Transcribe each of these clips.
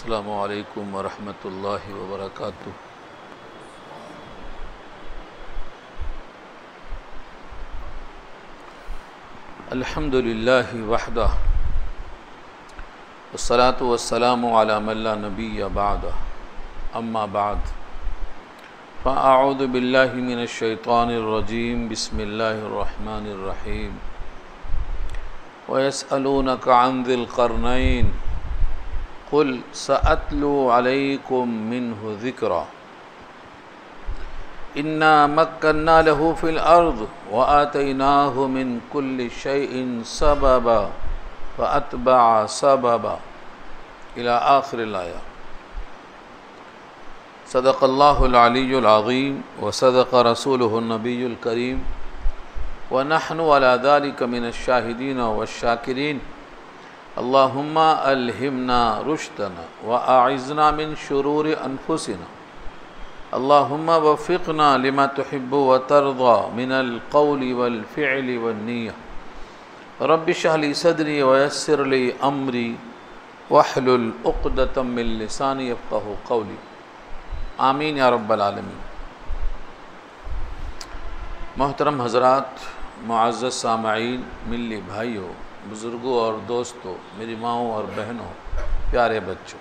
अस्सलामु अलैकुम वरहमतुल्लाहि वबरकातुह। अल्हम्दुलिल्लाहि वहदह वस्सलातु वस्सलामु अला मन ला नबिय्य बअदह, अम्मा बाद फ़अऊज़ु बिल्लाहि मिनश शैतानिर रजीम, बिस्मिल्लाहिर रहमानिर रहीम। व यसअलूनका अन ज़िल क़रनैन क़ुल सअत्लू अलैकुम मिन्हु ज़िक्रा इन्ना मक्कन्ना लहू फ़िल अर्ज़ व आतैनाहु मिन कुल्लि शैइन सबबा फ़अत्बअ सबबा इला आख़िरिल आया। सदक़ल्लाहुल अलिय्युल अज़ीम व सदक़ रसूलुहुन नबियुल करीम व नहनु अला ज़ालिका मिनश शाहिदीन वश्शाकिरीन। अल्लाहुम्मा अल्हिमना रुश्दना व अइज़ना मिन शुरूरि अनफुसिना। अल्लाहुम्मा वफ़िक़ना लिमा तुहिब्बु व तर्ज़ा मिनल क़ौलि वल फ़िअलि वन निय्या। रब्बि इश्रह ली सदरी व यस्सिर ली अमरी वहलुल उक़दतम मिन लिसानी यफ़क़हू क़ौली। आमीन या रब्बल आलमीन। मोहतरम हज़रात, मुअज़्ज़ज़ सामईन, मिल्ली भाइयों, बुज़ुर्गों और दोस्तों, मेरी माँओं और बहनों, प्यारे बच्चों,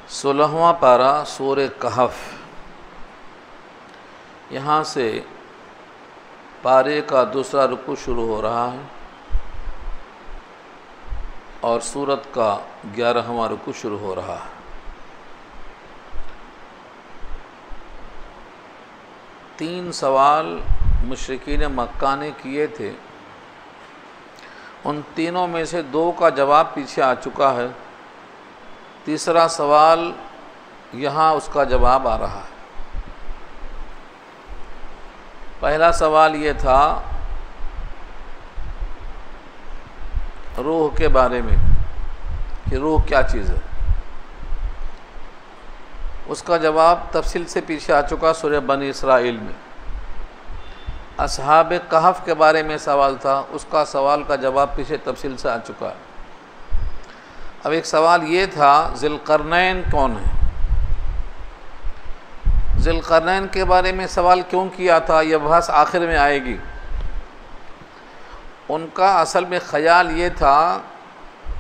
16वां पारा सूरे कहफ़। यहाँ से पारे का दूसरा रुकू शुरू हो रहा है और सूरत का 11वां रुकू शुरू हो रहा है। 3 सवाल मुशरिकीन मक्का ने किए थे, उन तीनों में से 2 का जवाब पीछे आ चुका है। तीसरा सवाल यहाँ उसका जवाब आ रहा है। पहला सवाल ये था रूह के बारे में कि रूह क्या चीज़ है। उसका जवाब तफसील से पीछे आ चुका सूरह बनी इसराइल में। असहाब कहफ़ के बारे में सवाल था, उसका सवाल का जवाब पीछे तफसील से आ चुका है। अब एक सवाल ये था ज़िलक़रनैन कौन है। ज़िलक़रनैन के बारे में सवाल क्यों किया था, यह बहस आखिर में आएगी। उनका असल में ख़याल ये था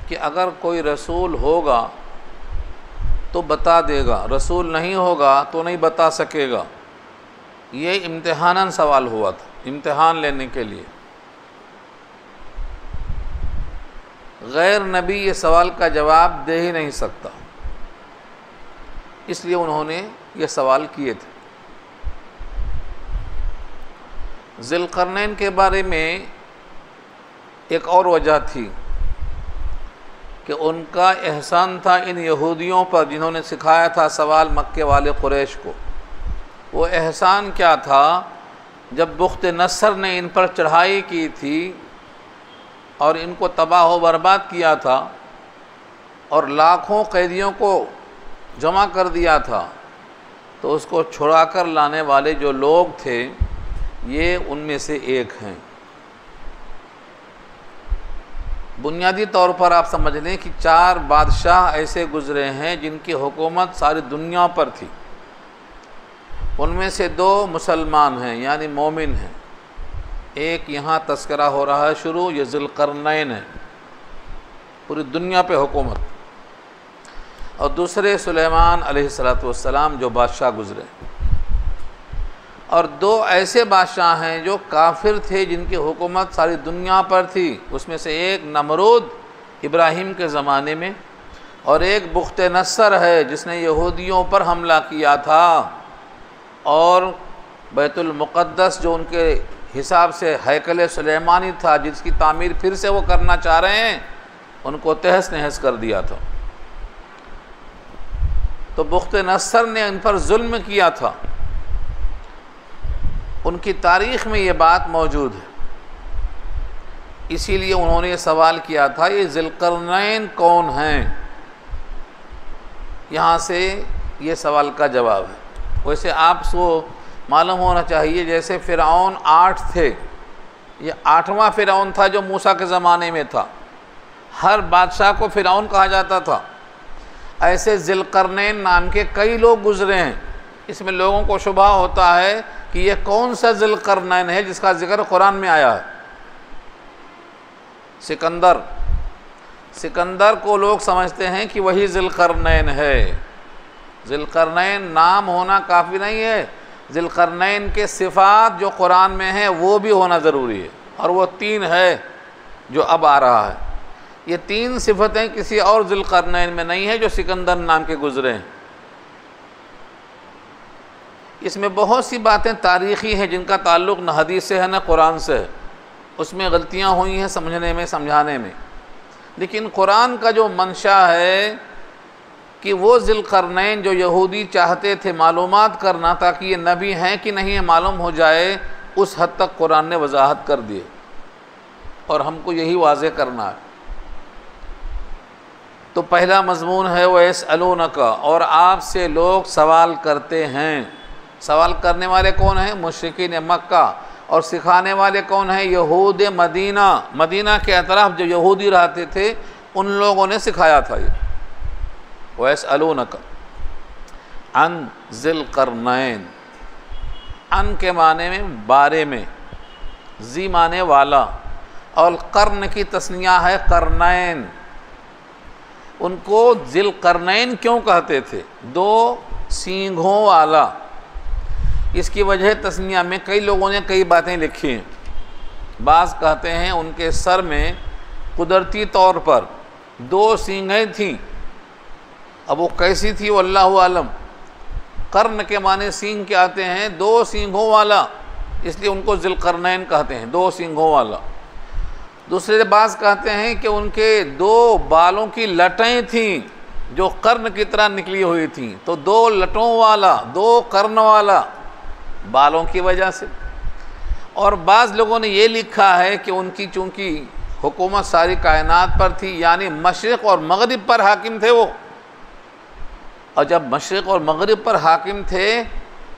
कि अगर कोई रसूल होगा तो बता देगा, रसूल नहीं होगा तो नहीं बता सकेगा। ये इम्तिहानन सवाल हुआ था, इम्तिहान लेने के लिए। गैर नबी ये सवाल का जवाब दे ही नहीं सकता, इसलिए उन्होंने ये सवाल किए थे। ज़िलक़रनैन के बारे में एक और वजह थी कि उनका एहसान था इन यहूदियों पर जिन्होंने सिखाया था सवाल मक्के वाले कुरैश को। वो एहसान क्या था, जब बुख्त नस्र ने इन पर चढ़ाई की थी और इनको तबाह व बर्बाद किया था और लाखों कैदियों को जमा कर दिया था, तो उसको छुड़ा कर लाने वाले जो लोग थे ये उनमें से एक हैं। बुनियादी तौर पर आप समझ लें कि 4 बादशाह ऐसे गुज़रे हैं जिनकी हुकूमत सारी दुनिया पर थी। उनमें से 2 मुसलमान हैं यानी मोमिन हैं। एक यहाँ तस्करा हो रहा है शुरू, ये ज़िलक़रनैन है, पूरी दुनिया पे हुकूमत। और दूसरे सुलेमान अलैहिस्सलातु वस्सलाम जो बादशाह गुज़रे। और 2 ऐसे बादशाह हैं जो काफिर थे जिनकी हुकूमत सारी दुनिया पर थी। उसमें से एक नमरूद इब्राहीम के ज़माने में, और एक बुख्त नस्र है जिसने यहूदियों पर हमला किया था और बैतुल मुक़द्दस जो उनके हिसाब से हैकल सुलेमानी था, जिसकी तामीर फिर से वो करना चाह रहे हैं, उनको तहस नहस कर दिया था। तो बुख्त नस्र ने इन पर जुल्म किया था। उनकी तारीख़ में ये बात मौजूद है, इसीलिए उन्होंने ये सवाल किया था ये ज़िलक़रनैन कौन हैं। यहाँ से ये सवाल का जवाब है। वैसे आपको मालूम होना चाहिए जैसे फ़िरऔन 8 थे, ये 8वां फ़िरऔन था जो मूसा के ज़माने में था। हर बादशाह को फ़िरौन कहा जाता था। ऐसे ज़िलक़रनैन नाम के कई लोग गुज़रे हैं। इसमें लोगों को शुबा होता है कि ये कौन सा ज़िलक़रनैन है जिसका ज़िक्र कुरान में आया है। सिकंदर को लोग समझते हैं कि वही ज़िलक़रनैन है। ज़िलक़रनैन नाम होना काफ़ी नहीं है, ज़िलक़रनैन के सिफ़ात जो कुरान में हैं वो भी होना ज़रूरी है, और वो 3 है जो अब आ रहा है। ये 3 सिफ़तें किसी और ज़िलक़रनैन में नहीं है जो सिकंदर नाम के गुज़रे हैं। इसमें बहुत सी बातें तारीख़ी हैं जिनका ताल्लुक़ न हदीस से है न कुरान से है। उसमें गलतियाँ हुई हैं समझने में, समझाने में। लेकिन कुरान का जो मंशा है कि वो ज़िलक़रनैन जो यहूदी चाहते थे मालूमात करना ताकि ये नबी हैं कि नहीं है मालूम हो जाए, उस हद तक कुरान ने वजाहत कर दिए, और हमको यही वाज़े करना है। तो पहला मज़मून है वयसअलूनका, और आपसे लोग सवाल करते हैं। सवाल करने वाले कौन हैं? मुशरिकीन मक्का। और सिखाने वाले कौन हैं? यहूद मदीना। मदीना के अतराफ जो यहूदी रहते थे उन लोगों ने सिखाया था ये। वयसअलूनका अन ज़िलक़रनैन, अन के माने में बारे में, जी माने वाला, और कर्न की तस्निया है करनैन। उनको ज़िलक़रनैन क्यों कहते थे? 2 सींगों वाला। इसकी वजह तस्निया में कई लोगों ने कई बातें लिखी हैं। बाज़ कहते हैं उनके सर में कुदरती तौर पर 2 सींगें थीं। अब वो कैसी थी वो अल्लाहु आलम। कर्न के माने सींग के आते हैं 2 सींगों वाला, इसलिए उनको ज़िलक़रनैन कहते हैं, 2 सींगों वाला। दूसरे बाज़ कहते हैं कि उनके 2 बालों की लटें थीं जो कर्न की तरह निकली हुई थीं, तो 2 लटों वाला, 2 कर्न वाला, बालों की वजह से। और बाज़ लोगों ने ये लिखा है कि उनकी चूँकि हुकूमत सारी कायनात पर थी, यानी मशरिक़ और मग़रिब पर हाकिम थे वो, और जब मशरिक़ और मग़रिब पर हाकिम थे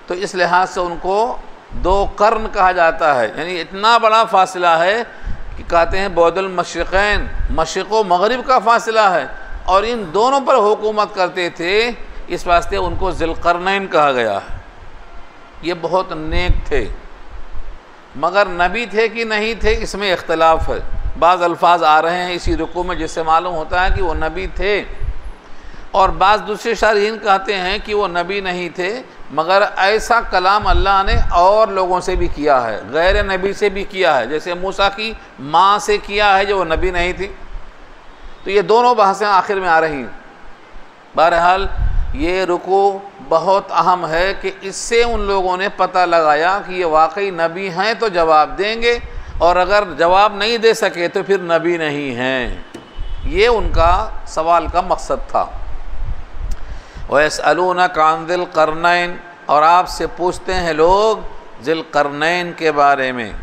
तो इस लिहाज से उनको 2 कर्न कहा जाता है। यानी इतना बड़ा फ़ासला है कि कहते हैं बौदुल मशरिक़ैन, मशरिक़ व मग़रिब का फ़ासला है, और इन दोनों पर हुकूमत करते थे, इस वास्ते उनको ज़िलक़रनैन कहा गया है। ये बहुत नेक थे, मगर नबी थे कि नहीं थे इसमें इख्तलाफ है। बाज़ अल्फाज आ रहे हैं इसी रुकू में जिससे मालूम होता है कि वो नबी थे, और बाज़ दूसरे शारीहीन कहते हैं कि वो नबी नहीं थे, मगर ऐसा कलाम अल्लाह ने और लोगों से भी किया है, गैर नबी से भी किया है। जैसे मूसा की माँ से किया है जो वो नबी नहीं थी। तो ये दोनों बहसें आखिर में आ रही हैं। बहरहाल ये रुकू बहुत अहम है कि इससे उन लोगों ने पता लगाया कि ये वाकई नबी हैं तो जवाब देंगे, और अगर जवाब नहीं दे सके तो फिर नबी नहीं हैं। ये उनका सवाल का मकसद था। वयसअलूनका अन ज़िलक़रनैन, और आपसे पूछते हैं लोग ज़िलक़रनैन के बारे में।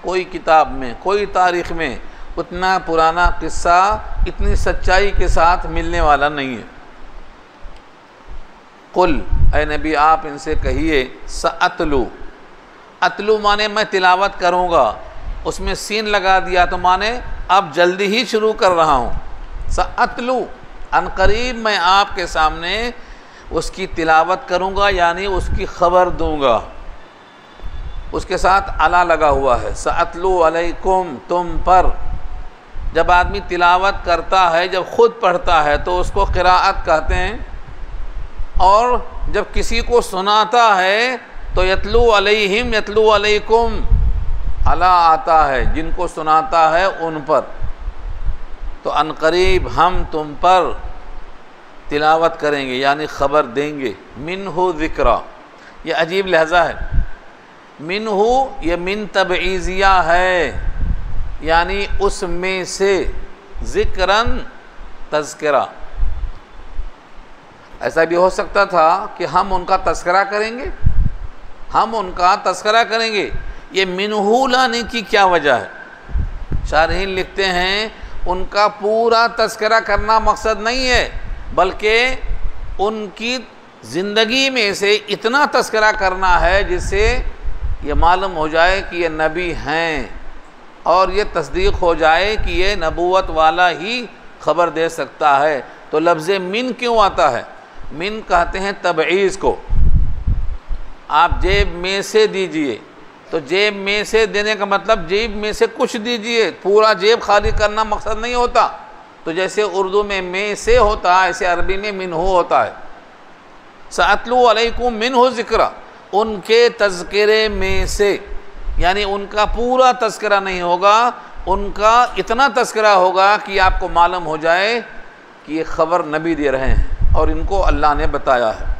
कोई किताब में, कोई तारीख़ में उतना पुराना किस्सा इतनी सच्चाई के साथ मिलने वाला नहीं है। कुल, ऐ नबी आप इनसे कहिए, सअतलू, अतलू माने मैं तिलावत करूँगा, उसमें सीन लगा दिया तो माने अब जल्दी ही शुरू कर रहा हूँ। सअतलू, अनकरीब मैं आपके सामने उसकी तिलावत करूँगा, यानी उसकी ख़बर दूँगा। उसके साथ अला लगा हुआ है, सअतलू अलैकुम, तुम पर। जब आदमी तिलावत करता है, जब ख़ुद पढ़ता है तो उसको क़िराअत कहते हैं, और जब किसी को सुनाता है तो यतलू अलैहिम यतलू अलैकुम, अला आता है, जिनको सुनाता है उन पर। तो अनकरीब हम तुम पर तिलावत करेंगे, यानी ख़बर देंगे। मिन्हु ज़िक्रा, ये अजीब लहज़ा है। मिन्हु ये मिन तबईज़िया है, यानी उसमें से, ज़िक्रन तज़किरा। ऐसा भी हो सकता था कि हम उनका तज़किरा करेंगे, हम उनका तज़किरा करेंगे। ये मिन्हु लाने की क्या वजह है? शारहीन लिखते हैं उनका पूरा तज़किरा करना मकसद नहीं है, बल्कि उनकी ज़िंदगी में से इतना तज़किरा करना है जिससे ये मालूम हो जाए कि ये नबी हैं। और ये तस्दीक हो जाए कि ये नबूवत वाला ही ख़बर दे सकता है। तो लफ्ज़ मिन क्यों आता है? मिन कहते हैं तबईज़ को। आप जेब में से दीजिए, तो जेब में से देने का मतलब जेब में से कुछ दीजिए, पूरा जेब खाली करना मकसद नहीं होता। तो जैसे उर्दू में से होता है, ऐसे अरबी में मिन्हु होता है। सअतलू अलैकुम मिन्हु ज़िक्रा, उनके तज़किरे में से, यानी उनका पूरा तज़किरा नहीं होगा, उनका इतना तज़किरा होगा कि आपको मालूम हो जाए कि ये ख़बर नबी दे रहे हैं और इनको अल्लाह ने बताया है।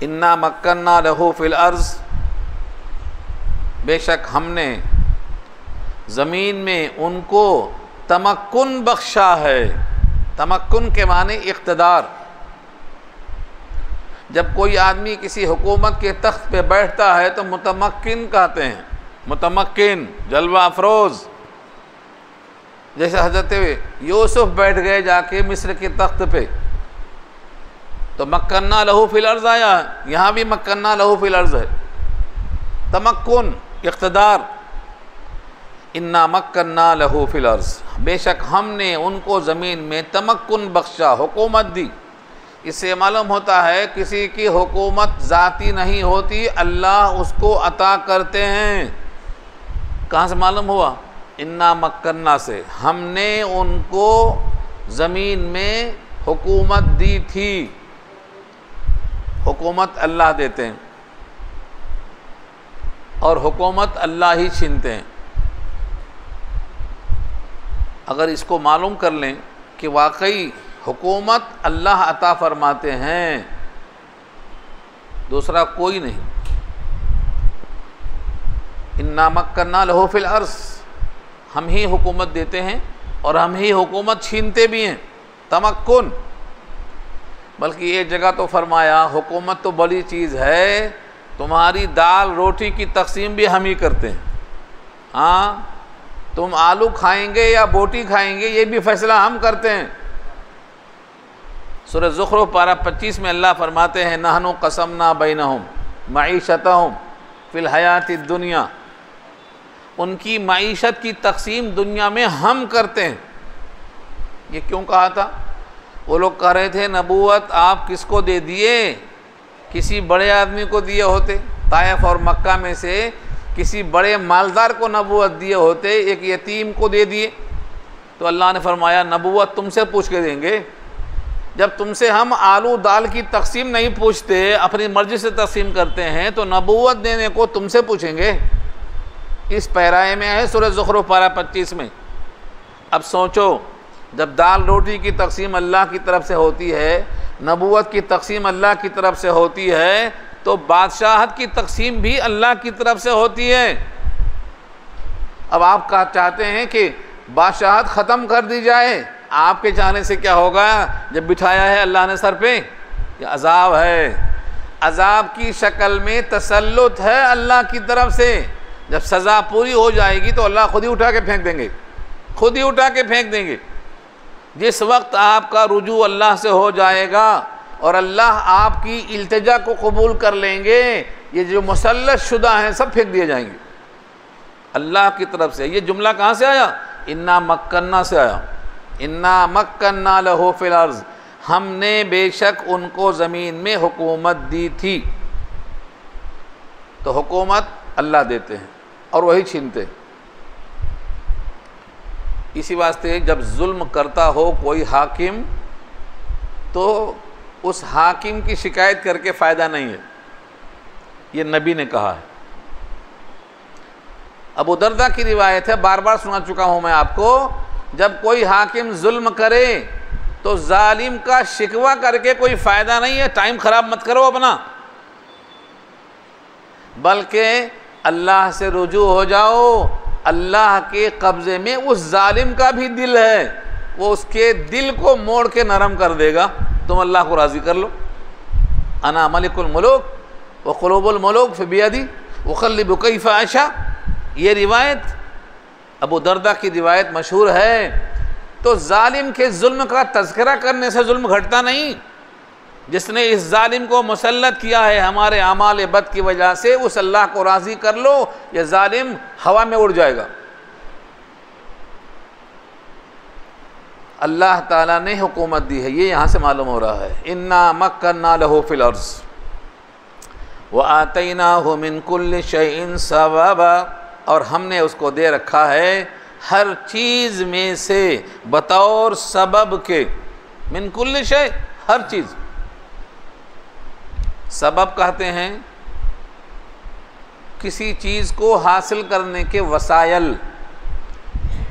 इन्ना मक्कन्ना लहू फिल अर्ज़, बेशक हमने ज़मीन में उनको तमक्कुन बख्शा है। तमक्कुन के माने इक़्तिदार। जब कोई आदमी किसी हुकूमत के तख्त पे बैठता है तो मुतमक्किन कहते हैं, मुतमक्किन, जलवा अफरोज़। जैसे हज़रत यूसुफ बैठ गए जाके मिस्र के तख्त पे, तो मक्कन्ना लहू फिल अर्ज़ आया, यहाँ भी मक्कन्ना लहू फिल अर्ज़ है। तमक्कुन, इक़्तिदार। इन्ना मक्कन्ना लहू फिल अर्ज़, बेशक हमने उनको ज़मीन में तमक्कुन बख्शा, हुकूमत दी। इससे मालूम होता है किसी की हुकूमत ज़ाती नहीं होती, अल्लाह उसको अता करते हैं। कहाँ से मालूम हुआ? इन्ना मक्कन्ना से, हमने उनको ज़मीन में हुकूमत दी थी। हुकूमत अल्लाह देते हैं और हुकूमत अल्लाह ही छीनते हैं। अगर इसको मालूम कर लें कि वाकई हुकूमत अल्लाह अता फरमाते हैं, दूसरा कोई नहीं। इन्ना मक्कन्ना लहू फिल अर्ज़, हम ही हुकूमत देते हैं और हम ही हुकूमत छीनते भी हैं। तमक्कुन, बल्कि एक जगह तो फरमाया हुकूमत तो बड़ी चीज़ है, तुम्हारी दाल रोटी की तकसीम भी हम ही करते हैं। हाँ, तुम आलू खाएंगे या बोटी खाएंगे ये भी फैसला हम करते हैं। सूरह ज़ुख़रुफ़ पारा 25 में अल्लाह फरमाते हैं, नहनु क़समना बैनहुम मईशतहुम फ़िल हयाति दुनिया, उनकी मईशत की तकसीम दुनिया में हम करते हैं। ये क्यों कहा था? वो लोग कह रहे थे नबूवत आप किसको दे दिए? किसी बड़े आदमी को दिए होते, ताइफ और मक्का में से किसी बड़े मालदार को नबूवत दिए होते, एक यतीम को दे दिए। तो अल्लाह ने फरमाया नबूवत तुमसे पूछ के देंगे। जब तुमसे हम आलू दाल की तकसीम नहीं पूछते, अपनी मर्ज़ी से तकसीम करते हैं, तो नबूवत देने को तुमसे पूछेंगे। इस पैराए में है सूरह ज़ुख़रुफ़ पारा 25 में। अब सोचो, जब दाल रोटी की तकसीम अल्लाह की तरफ से होती है, नबूवत की तकसीम अल्लाह की तरफ से होती है, तो बादशाहत की तकसीम भी अल्लाह की तरफ से होती है। अब आप क्या चाहते हैं कि बादशाहत ख़त्म कर दी जाए? आपके चाहने से क्या होगा? जब बिठाया है अल्लाह ने सर पे, ये अज़ाब है। अज़ाब की शक्ल में तसल्लुत है अल्लाह की तरफ से। जब सज़ा पूरी हो जाएगी तो अल्लाह खुद ही उठा के फेंक देंगे, खुद ही उठा के फेंक देंगे। जिस वक्त आपका रुजू अल्लाह से हो जाएगा और अल्लाह आपकी इल्तिजा को कबूल कर लेंगे, ये जो मुसल्लत शुदा हैं सब फेंक दिए जाएंगे अल्लाह की तरफ से। ये जुमला कहाँ से आया? इन्ना मक्कन्ना से आया। इन्ना मक्कन्ना लहू फिल अर्ज़, हमने बेशक उनको ज़मीन में हुकूमत दी थी। तो हुकूमत अल्लाह देते हैं और वही छीनते हैं। इसी वास्ते जब जुल्म करता हो कोई हाकिम, तो उस हाकिम की शिकायत करके फ़ायदा नहीं है, ये नबी ने कहा है। अबू दरदा की रिवायत है, बार बार सुना चुका हूँ मैं आपको, जब कोई हाकिम जुल्म करे तो जालिम का शिकवा करके कोई फ़ायदा नहीं है, टाइम ख़राब मत करो अपना, बल्कि अल्लाह से रुजू हो जाओ। अल्लाह के कब्ज़े में उस जालिम का भी दिल है, वो उसके दिल को मोड़ के नरम कर देगा। तुम अल्लाह को राज़ी कर लो। अना मलिकुल मुलूक व क़ुलूबुल मुलूक फ़ी बियदी उक़ल्लिबु कैफ़ा अशा, ये रिवायत अबू दरदा की रिवायत मशहूर है। तो जालिम के जुल्म का तज़किरा करने से जुल्म घटता नहीं, जिसने इस जालिम को मुसल्लत किया है हमारे अमाल बद की वजह से, उस अल्लाह को राज़ी कर लो, ये जालिम हवा में उड़ जाएगा। अल्लाह ताला ने हुकूमत दी है, ये यहाँ से मालूम हो रहा है। इन्ना मक्कन्ना लहू फिल अर्ज़ व आतैनाहु मिन कुल्लि शैइन सबबा, और हमने उसको दे रखा है हर चीज़ में से बतौर सबब के। मिन कुल्लि शै, हर चीज़। सबब कहते हैं किसी चीज़ को हासिल करने के वसायल।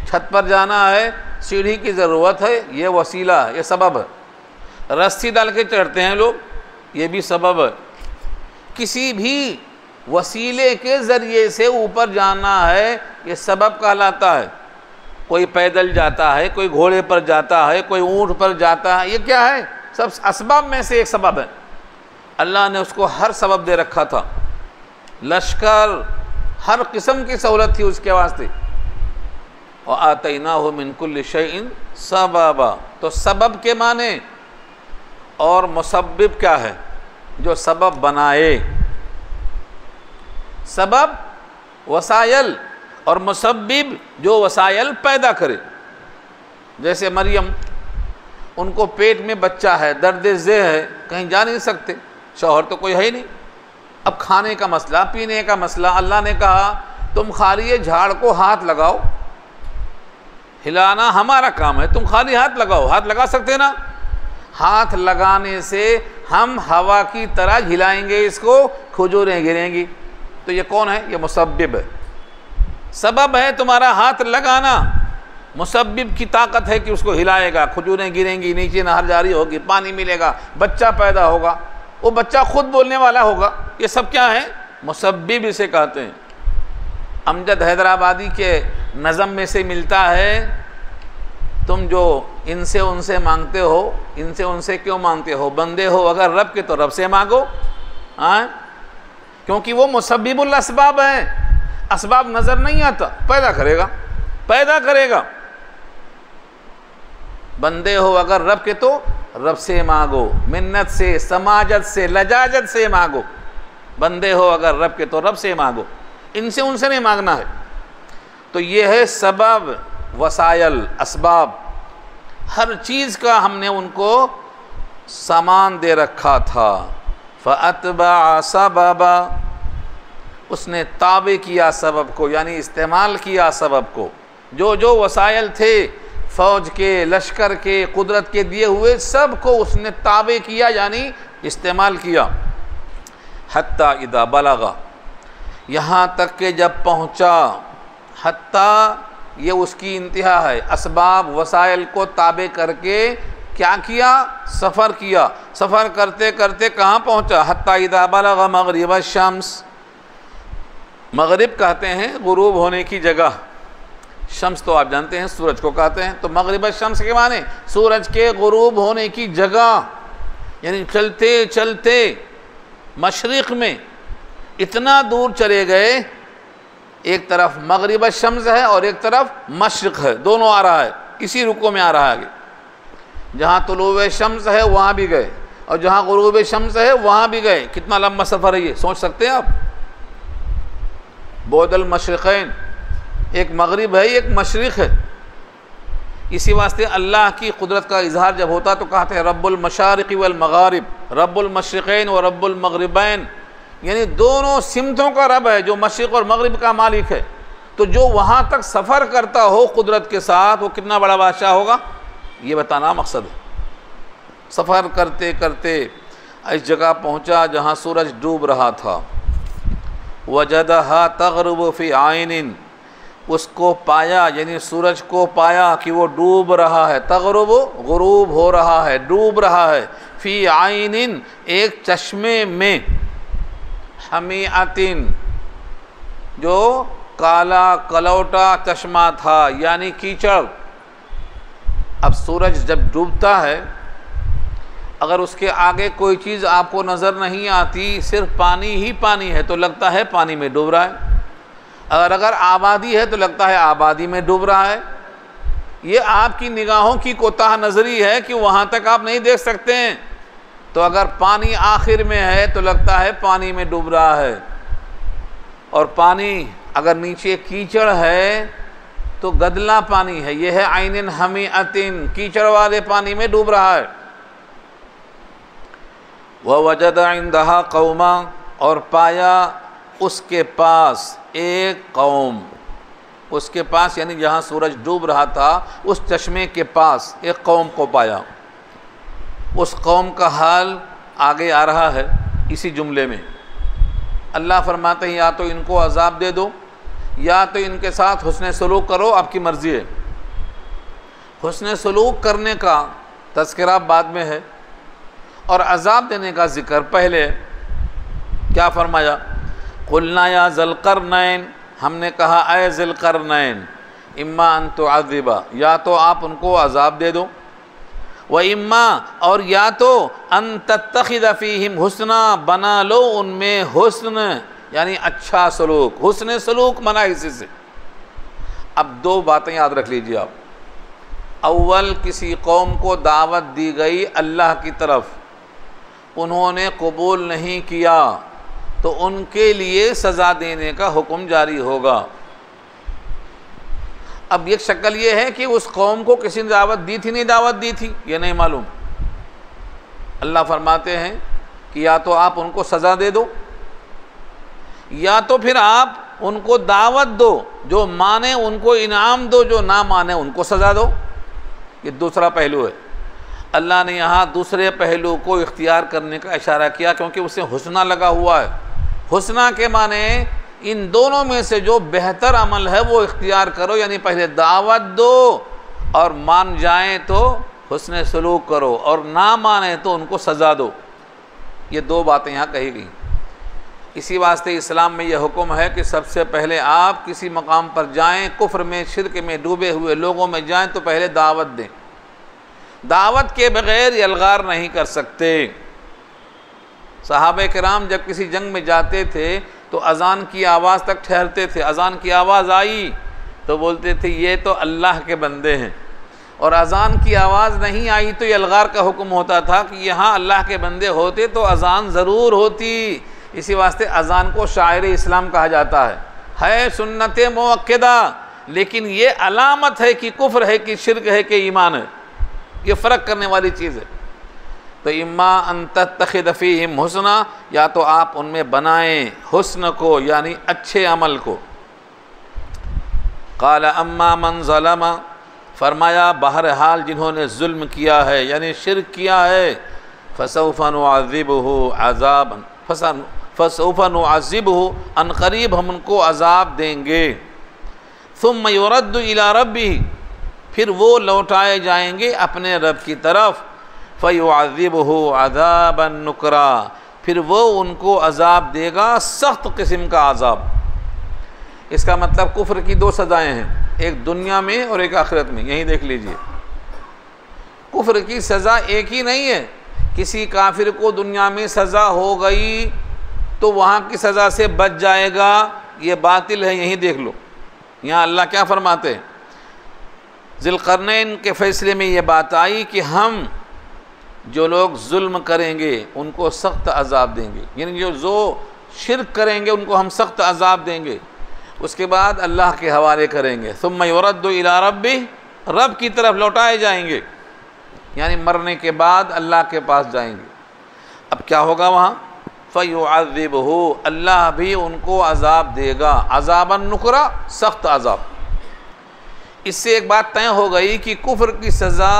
छत पर जाना है, सीढ़ी की ज़रूरत है, ये वसीला है, ये सबब है। रस्सी डाल के चढ़ते हैं लोग, ये भी सबब है। किसी भी वसीले के ज़रिए से ऊपर जाना है, ये सबब कहलाता है। कोई पैदल जाता है, कोई घोड़े पर जाता है, कोई ऊँट पर जाता है, ये क्या है? सब असबाब में से एक सबब है। अल्लाह ने उसको हर सबब दे रखा था। लश्कर, हर किस्म की सहूलत थी उसके वास्ते। और आतैनाहु मिन कुल्लि शैइन सबबा, तो सबब के माने और मुसब्बिब क्या है? जो सबब बनाए। सबब वसायल और मुसब्बिब जो वसायल पैदा करे। जैसे मरियम, उनको पेट में बच्चा है, दर्द ज़े है, कहीं जा नहीं सकते, शौहर तो कोई है ही नहीं। अब खाने का मसला, पीने का मसला, अल्लाह ने कहा तुम खाली ये झाड़ को हाथ लगाओ, हिलाना हमारा काम है, तुम खाली हाथ लगाओ। हाथ लगा सकते ना? हाथ लगाने से हम हवा की तरह हिलाएंगे इसको, खजूरें गिरेंगी। तो ये कौन है? ये मुसब्बिब है। सबब है तुम्हारा हाथ लगाना, मुसब्बिब की ताकत है कि उसको हिलाएगा, खजूरें गिरेंगी, नीचे नहर जारी होगी, पानी मिलेगा, बच्चा पैदा होगा, वो बच्चा खुद बोलने वाला होगा। ये सब क्या है? मुसब्बिब इसे कहते हैं। अमजद हैदराबादी के नज़म में से मिलता है, तुम जो इनसे उनसे मांगते हो, इनसे उनसे क्यों मांगते हो? बंदे हो अगर रब के तो रब से मांगो। क्योंकि वो मुसब्बिबुल असबाब है। असबाब नज़र नहीं आता, पैदा करेगा, पैदा करेगा। बंदे हो अगर रब के तो रब से मांगो, मिन्नत से, समाजत से, लजाजत से मांगो। बंदे हो अगर रब के तो रब से मांगो, इनसे उनसे नहीं मांगना है। तो ये है सबब, वसायल, असबाब। हर चीज़ का हमने उनको सामान दे रखा था। फ़अतबअ सबबा, उसने ताबे किया सबब को, यानी इस्तेमाल किया सबब को। जो जो वसायल थे फ़ौज के, लश्कर के, कुदरत के दिए हुए, सब को उसने ताबे किया, यानी इस्तेमाल किया। हत्ता इदा बलगा, यहाँ तक के जब पहुँचा। हत्ता ये उसकी इंतहा है। असबाब वसाइल को ताबे करके क्या किया? सफ़र किया। सफ़र करते करते कहाँ पहुँचा? हत्ता इदा बलगा मग़रिब शम्स। मग़रिब कहते हैं गुरूब होने की जगह। शम्स तो आप जानते हैं सूरज को कहते हैं। तो मग़रिब शम्स के माने सूरज के गुरूब होने की जगह, यानी चलते चलते मशरिक़ में इतना दूर चले गए, एक तरफ मग़रिब शम्स है और एक तरफ मशरिक़ है, दोनों आ रहा है, इसी रुको में आ रहा है आगे। जहाँ तुलूव शम्स है वहाँ भी गए और जहाँ गुरूब शम्स है वहाँ भी गए। कितना लंबा सफ़र है ये, सोच सकते हैं आप। बौदल मशरिक़ैन, एक मग़रिब है एक मशरिक़ है। इसी वास्ते अल्लाह की कुदरत का इजहार जब होता तो कहते हैं रब्बुल मशारिक़ि वल मग़ारिब, रब्बुल मशरिक़ैन व रब्बुल मग़रिबैन, यानी दोनों सिमतों का रब है जो मशरिक़ और मग़रिब का मालिक है। तो जो वहाँ तक सफ़र करता हो कुदरत के साथ, वो कितना बड़ा बादशाह होगा, ये बताना मकसद है। सफ़र करते करते इस जगह पहुँचा जहाँ सूरज डूब रहा था। वजदहा तग़रुबु फ़ी आइनिन, उसको पाया, यानी सूरज को पाया कि वो डूब रहा है। तग़रुबु गुरूब हो रहा है, डूब रहा है। फ़ी आइनिन, एक चश्मे में। हमीअतिन, जो काला कलौटा चश्मा था, यानी कीचड़। अब सूरज जब डूबता है, अगर उसके आगे कोई चीज़ आपको नज़र नहीं आती, सिर्फ पानी ही पानी है, तो लगता है पानी में डूब रहा है। अगर आबादी है तो लगता है आबादी में डूब रहा है। ये आपकी निगाहों की कोताह नज़री है कि वहाँ तक आप नहीं देख सकते हैं। तो तो अगर पानी आखिर में है तो लगता है पानी में डूब रहा है, और पानी अगर नीचे कीचड़ है तो गदला पानी है। यह है आइनिन हमीअतिन, कीचड़ वाले पानी में डूब रहा है। वह वजद इंदहा कौमा, और पाया उसके पास एक कौम, उसके पास यानी जहाँ सूरज डूब रहा था उस चश्मे के पास एक कौम को पाया। उस कौम का हाल आगे आ रहा है इसी जुमले में। अल्लाह फरमाते हैं या तो इनको अजाब दे दो या तो इनके साथ हुस्न सलूक करो, आपकी मर्ज़ी है। हुस्न सलूक करने का तज़किरा बाद में है और अजाब देने का ज़िक्र पहले। क्या फरमाया? कुलना या ज़ुल्क़रनैन, हमने कहा ऐ ज़ुल्क़रनैन इम्मा अन तुअज़्ज़िबा, या तो आप उनको अजाब दे दो, व इम्मा और या तो अन तत्तखिज़ फ़ीहिम हुस्ना, बना लो उनमें हुस्न यानी अच्छा सलूक। हुस्न सलूक मना इसी से। अब दो बातें याद रख लीजिए आप। अव्वल किसी कौम को दावत दी गई अल्लाह की तरफ, उन्होंने कबूल नहीं किया तो उनके लिए सज़ा देने का हुक्म जारी होगा। अब एक शक्ल ये है कि उस कौम को किसी ने दावत दी थी, नहीं दावत दी थी, ये नहीं मालूम। अल्लाह फरमाते हैं कि या तो आप उनको सज़ा दे दो या तो फिर आप उनको दावत दो, जो माने उनको इनाम दो, जो ना माने उनको सज़ा दो। ये दूसरा पहलू है। अल्लाह ने यहाँ दूसरे पहलू को इख्तियार करने का इशारा किया क्योंकि उसे हुस्ना लगा हुआ है। हुस्ना के माने इन दोनों में से जो बेहतर अमल है वो इख्तियार करो, यानी पहले दावत दो और मान जाएं तो हुस्न सलूक करो और ना माने तो उनको सज़ा दो। ये दो बातें यहाँ कही गई। इसी वास्ते इस्लाम में यह हुक्म है कि सबसे पहले आप किसी मकाम पर जाएं, कुफ्र में शिरक में डूबे हुए लोगों में जाएं तो पहले दावत दें। दावत के बग़ैर यलगार नहीं कर सकते। सहाबे किराम जब किसी जंग में जाते थे तो अज़ान की आवाज़ तक ठहरते थे। अज़ान की आवाज़ आई तो बोलते थे ये तो अल्लाह के बंदे हैं, और अज़ान की आवाज़ नहीं आई तो यलगार का हुक्म होता था कि यहाँ अल्लाह के बंदे होते तो अज़ान ज़रूर होती। इसी वास्ते अज़ान को शायर इस्लाम कहा जाता है सुन्नत मुअक्कदा, लेकिन ये अलामत है कि कुफ्र है कि शिरक है कि ईमान है, ये फ़र्क करने वाली चीज़ है। तो इम्मा अन तत्तखिज़ फ़ीहिम हुस्ना, या तो आप उनमें बनाएं हुस्न को यानी अच्छे अमल को। क़ाल अम्मा मन ज़लमा, फरमाया बहरहाल जिन्होंने जुल्म किया है यानी शिरक किया है, फ़सौफ़ नुअज़्ज़िबुहु अज़ाबन फ़सौफ़ नुअज़्ज़िबुहु, अनक़रीब हम उनको अज़ाब देंगे। सुम्मा युरद्दु इला रब्बिही, फिर वो लौटाए जाएंगे अपने रब की तरफ। फ़युअज़्ज़िबुहु अज़ाबन नुकरा, फिर वो उनको अज़ाब देगा सख्त किस्म का अज़ाब। इसका मतलब कुफ्र की दो सज़ाएँ हैं, एक दुनिया में और एक आखिरत में। यहीं देख लीजिए, कुफ्र की सज़ा एक ही नहीं है। किसी काफिर को दुनिया में सज़ा हो गई तो वहाँ की सज़ा से बच जाएगा, ये बातिल है। यहीं देख लो, यहाँ अल्लाह क्या फरमाते हैं। ज़ुल्क़रनैन के फ़ैसले में ये बात आई कि हम जो लोग जुल्म करेंगे उनको सख्त अज़ाब देंगे, यानी जो शिर्क करेंगे उनको हम सख्त अज़ाब देंगे। उसके बाद अल्लाह के हवाले करेंगे। सुम्मा युरद्दु इला रब्बी, रब की तरफ लौटाए जाएंगे, यानी मरने के बाद अल्लाह के पास जाएंगे। अब क्या होगा वहाँ? फ़युअज़्ज़िबुहु, अल्लाह भी उनको अज़ाब देगा, अज़ाबन नुकरा, सख्त अज़ाब। इससे एक बात तय हो गई कि कुफ्र की सज़ा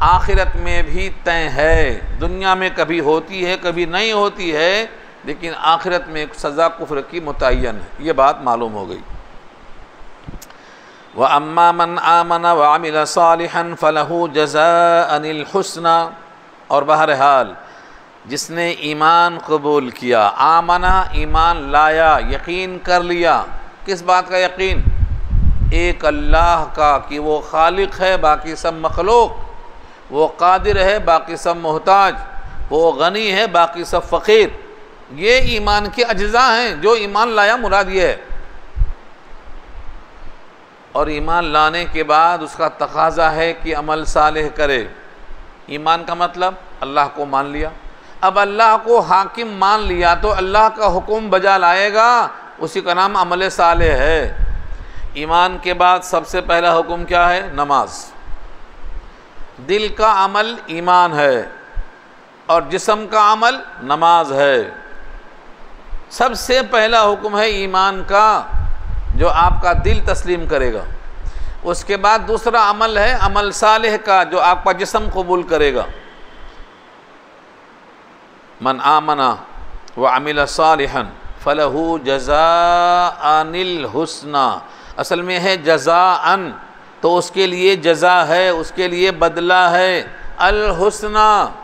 आखिरत में भी तय है। दुनिया में कभी होती है कभी नहीं होती है, लेकिन आखिरत में सज़ा कुफ्र की मुतय्यन है, ये बात मालूम हो गई। व अम्मा मन आमन व अमिल सालिहन फलहु जज़ाअनिल हुस्ना, और बहरहाल जिसने ईमान कबूल किया, आमना ईमान लाया, यकीन कर लिया। किस बात का यकीन? एक अल्लाह का कि वो खालिक है बाकी सब मखलूक, वो कादिर है बाकी सब मोहताज, वो गनी है बाकी सब फ़कीर। ये ईमान के अज्ज़ा हैं। जो ईमान लाया मुराद ये है। और ईमान लाने के बाद उसका तकाज़ा है कि अमल सालेह करे। ईमान का मतलब अल्लाह को मान लिया, अब अल्लाह को हाकिम मान लिया तो अल्लाह का हुक्म बजा लाएगा, उसी का नाम अमल सालेह है। ईमान के बाद सबसे पहला हुक्म क्या है? नमाज। दिल का अमल ईमान है और जिस्म का अमल नमाज है। सबसे पहला हुक्म है ईमान का, जो आपका दिल तस्लीम करेगा। उसके बाद दूसरा अमल है अमल सालेह का, जो आपका जिस्म कबूल करेगा। मन आमना व अमिल सालिहन फलहू जज़ाअनिल हुस्ना। असल में है जज़ाअन, तो उसके लिए जज़ा है, उसके लिए बदला है। अल हुस्ना,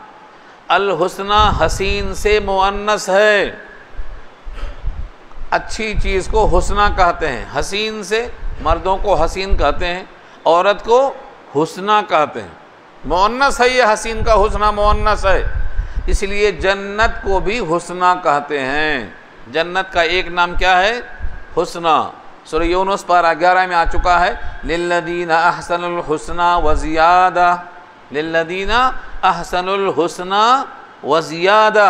अल हुस्ना हसीन से मुअन्नस है। अच्छी चीज़ को हुस्ना कहते हैं। हसीन से मर्दों को हसीन कहते हैं, औरत को हुस्ना कहते हैं। मुअन्नस है ये, हसीन का हुस्ना मुअन्नस है, इसलिए जन्नत को भी हुस्ना कहते हैं। जन्नत का एक नाम क्या है? हुस्ना। सूरह यूनुस पारा 11 में आ चुका है, लिल्लदीना अहसनुल हुस्ना व ज़ियादा, लिल्लदीना अहसनुल हुस्ना व ज़ियादा।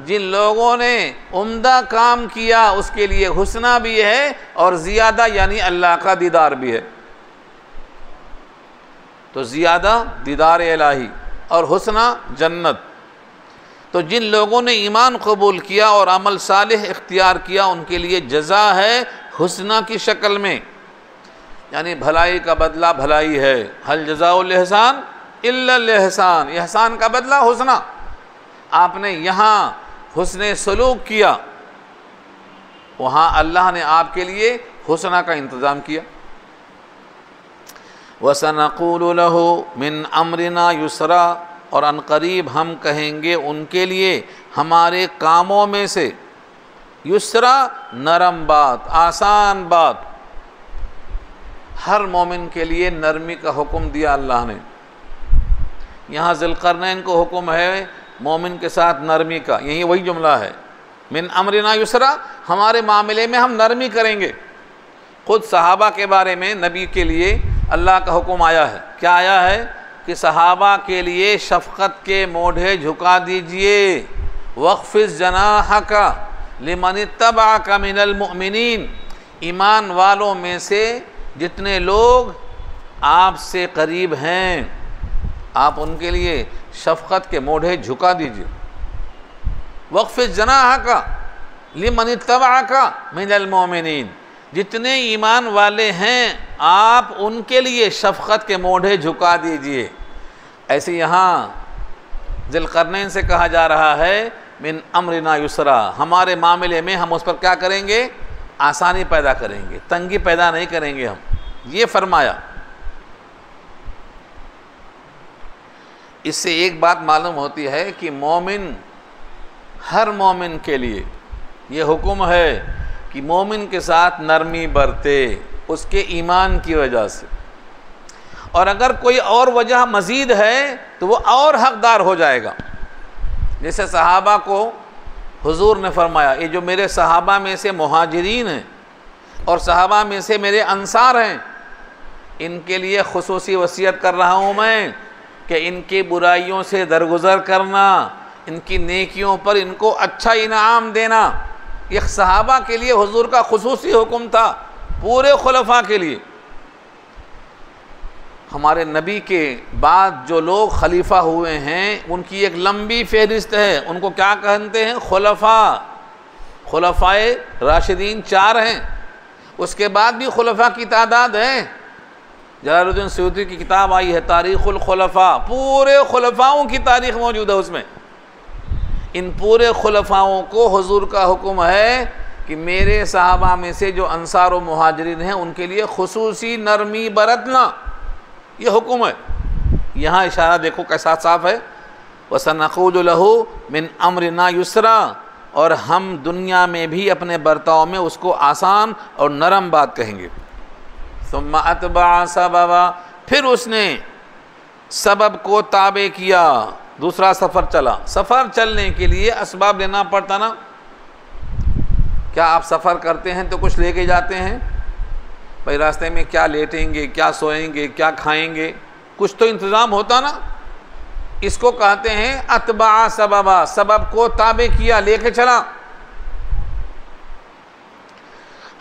जिन लोगों ने उम्दा काम किया उसके लिए हुस्ना भी है और ज़ियादा यानी अल्लाह का दीदार भी है। तो ज़ियादा दीदार इलाही और हुस्ना जन्नत। तो जिन लोगों ने ईमान कबूल किया और अमल सालिह इख्तियार किया उनके लिए जज़ा है हुस्ना की शक्ल में, यानी भलाई का बदला भलाई है। हल जज़ाउल एहसान इल्लल एहसान, एहसान का बदला हुस्ना। आपने यहाँ हुस्ने सलूक किया, वहाँ अल्लाह ने आपके लिए हुस्ना का इंतज़ाम किया। वसनक़ूलु लहू मिन अम्रिना युसरा, और अनकरीब हम कहेंगे उनके लिए हमारे कामों में से। युसरा नरम बात, आसान बात। हर मोमिन के लिए नरमी का हुक्म दिया अल्लाह ने। यहाँ ज़ुल्क़रनैन को हुक्म है मोमिन के साथ नरमी का, यही वही जुमला है, मिन अमरिना युसरा, हमारे मामले में हम नरमी करेंगे। ख़ुद सहाबा के बारे में नबी के लिए अल्लाह का हुक्म आया है। क्या आया है कि सहाबा के लिए शफ़क़त के मोढ़े झुका दीजिए। वक़्फ़िज़ जनाहका लिमन इत्तबअका मिनल मुअमिनीन, ईमान वालों में से जितने लोग आपसे करीब हैं आप उनके लिए शफ़क़त के मोढ़े झुका दीजिए। वक़्फ़िज़ जनाहका लिमन इत्तबअका मिनल मुअमिनीन, जितने ईमान वाले हैं आप उनके लिए शफ़क़त के मोढ़े झुका दीजिए। ऐसे यहाँ ज़ुल्क़रनैन से कहा जा रहा है मिन अम्रिना युसरा, हमारे मामले में हम उस पर क्या करेंगे? आसानी पैदा करेंगे, तंगी पैदा नहीं करेंगे हम, ये फरमाया। इससे एक बात मालूम होती है कि मोमिन, हर मोमिन के लिए ये हुक्म है कि मोमिन के साथ नरमी बरते, उसके ईमान की वजह से। और अगर कोई और वजह मज़ीद है तो वो और हक़दार हो जाएगा। जैसे सहाबा को हुजूर ने फरमाया, ये जो मेरे सहाबा में से मुहाजिरीन हैं और सहाबा में से मेरे अंसार हैं, इनके लिए खुसूसी वसीयत कर रहा हूँ मैं कि इनकी बुराइयों से दरगुज़र करना, इनकी नेकियों पर इनको अच्छा इनाम देना। ये सहाबा के लिए हुजूर का खुसूसी हुक्म था, पूरे खुलफा के लिए। हमारे नबी के बाद जो लोग खलीफा हुए हैं उनकी एक लंबी फहरिस्त है, उनको क्या कहते हैं? खुलफा। खुलफाए राशिदीन 4 हैं, उसके बाद भी खुलफा की तादाद है। जलालुद्दीन सयूती की किताब आई है तारीख़ुल खुलफा, पूरे खुलफाओं की तारीख़ मौजूद है उसमें। इन पूरे खुलफाओं को हुजूर का हुक्म है कि मेरे सहाबा में से जो अंसार व मुहाजिरीन हैं उनके लिए खुसूसी नरमी बरतना, ये हुक्म है। यहाँ इशारा देखो कैसा साफ है, वसनक़ूलु लहू मिन अम्रिना युसरा, और हम दुनिया में भी अपने बर्ताव में उसको आसान और नरम बात कहेंगे। सुम्मा अतबअ सबबा, फिर उसने सबब को ताबे किया, दूसरा सफ़र चला। सफ़र चलने के लिए असबाब लेना पड़ता ना। क्या आप सफ़र करते हैं तो कुछ लेके जाते हैं? भाई रास्ते में क्या लेटेंगे, क्या सोएंगे, क्या खाएंगे, कुछ तो इंतज़ाम होता ना। इसको कहते हैं अतबा सबबा, सबब को ताबे किया, लेके चला।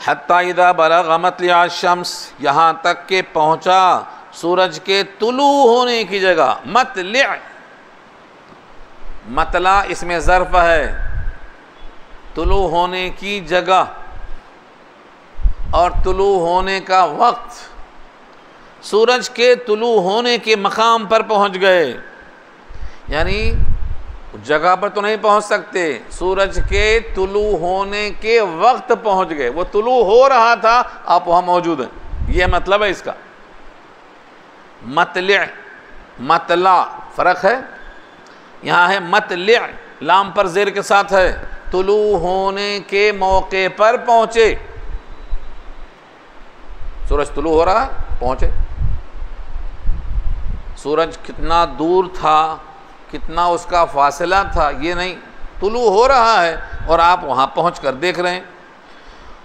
हत्ता इदा बलग़ मत्लिअ शम्स, यहाँ तक के पहुँचा सूरज के तुलू होने की जगह। मतलिअ, मतला इसमें ज़र्फ़ है, तुलू होने की जगह और तुलू होने का वक्त। सूरज के तुलू होने के मकाम पर पहुंच गए, यानी जगह पर तो नहीं पहुंच सकते, सूरज के तुलू होने के वक्त पहुंच गए। वो तुलू हो रहा था, आप वहाँ मौजूद हैं, ये मतलब है इसका। मतलिअ, मतला फ़र्क है, यहाँ है मतलिअ, लाम पर ज़ेर के साथ है। तुलू होने के मौके पर पहुँचे, सूरज तुलू हो रहा है, पहुँचे। सूरज कितना दूर था, कितना उसका फासला था, ये नहीं, तुलू हो रहा है और आप वहाँ पहुँचकर देख रहे हैं।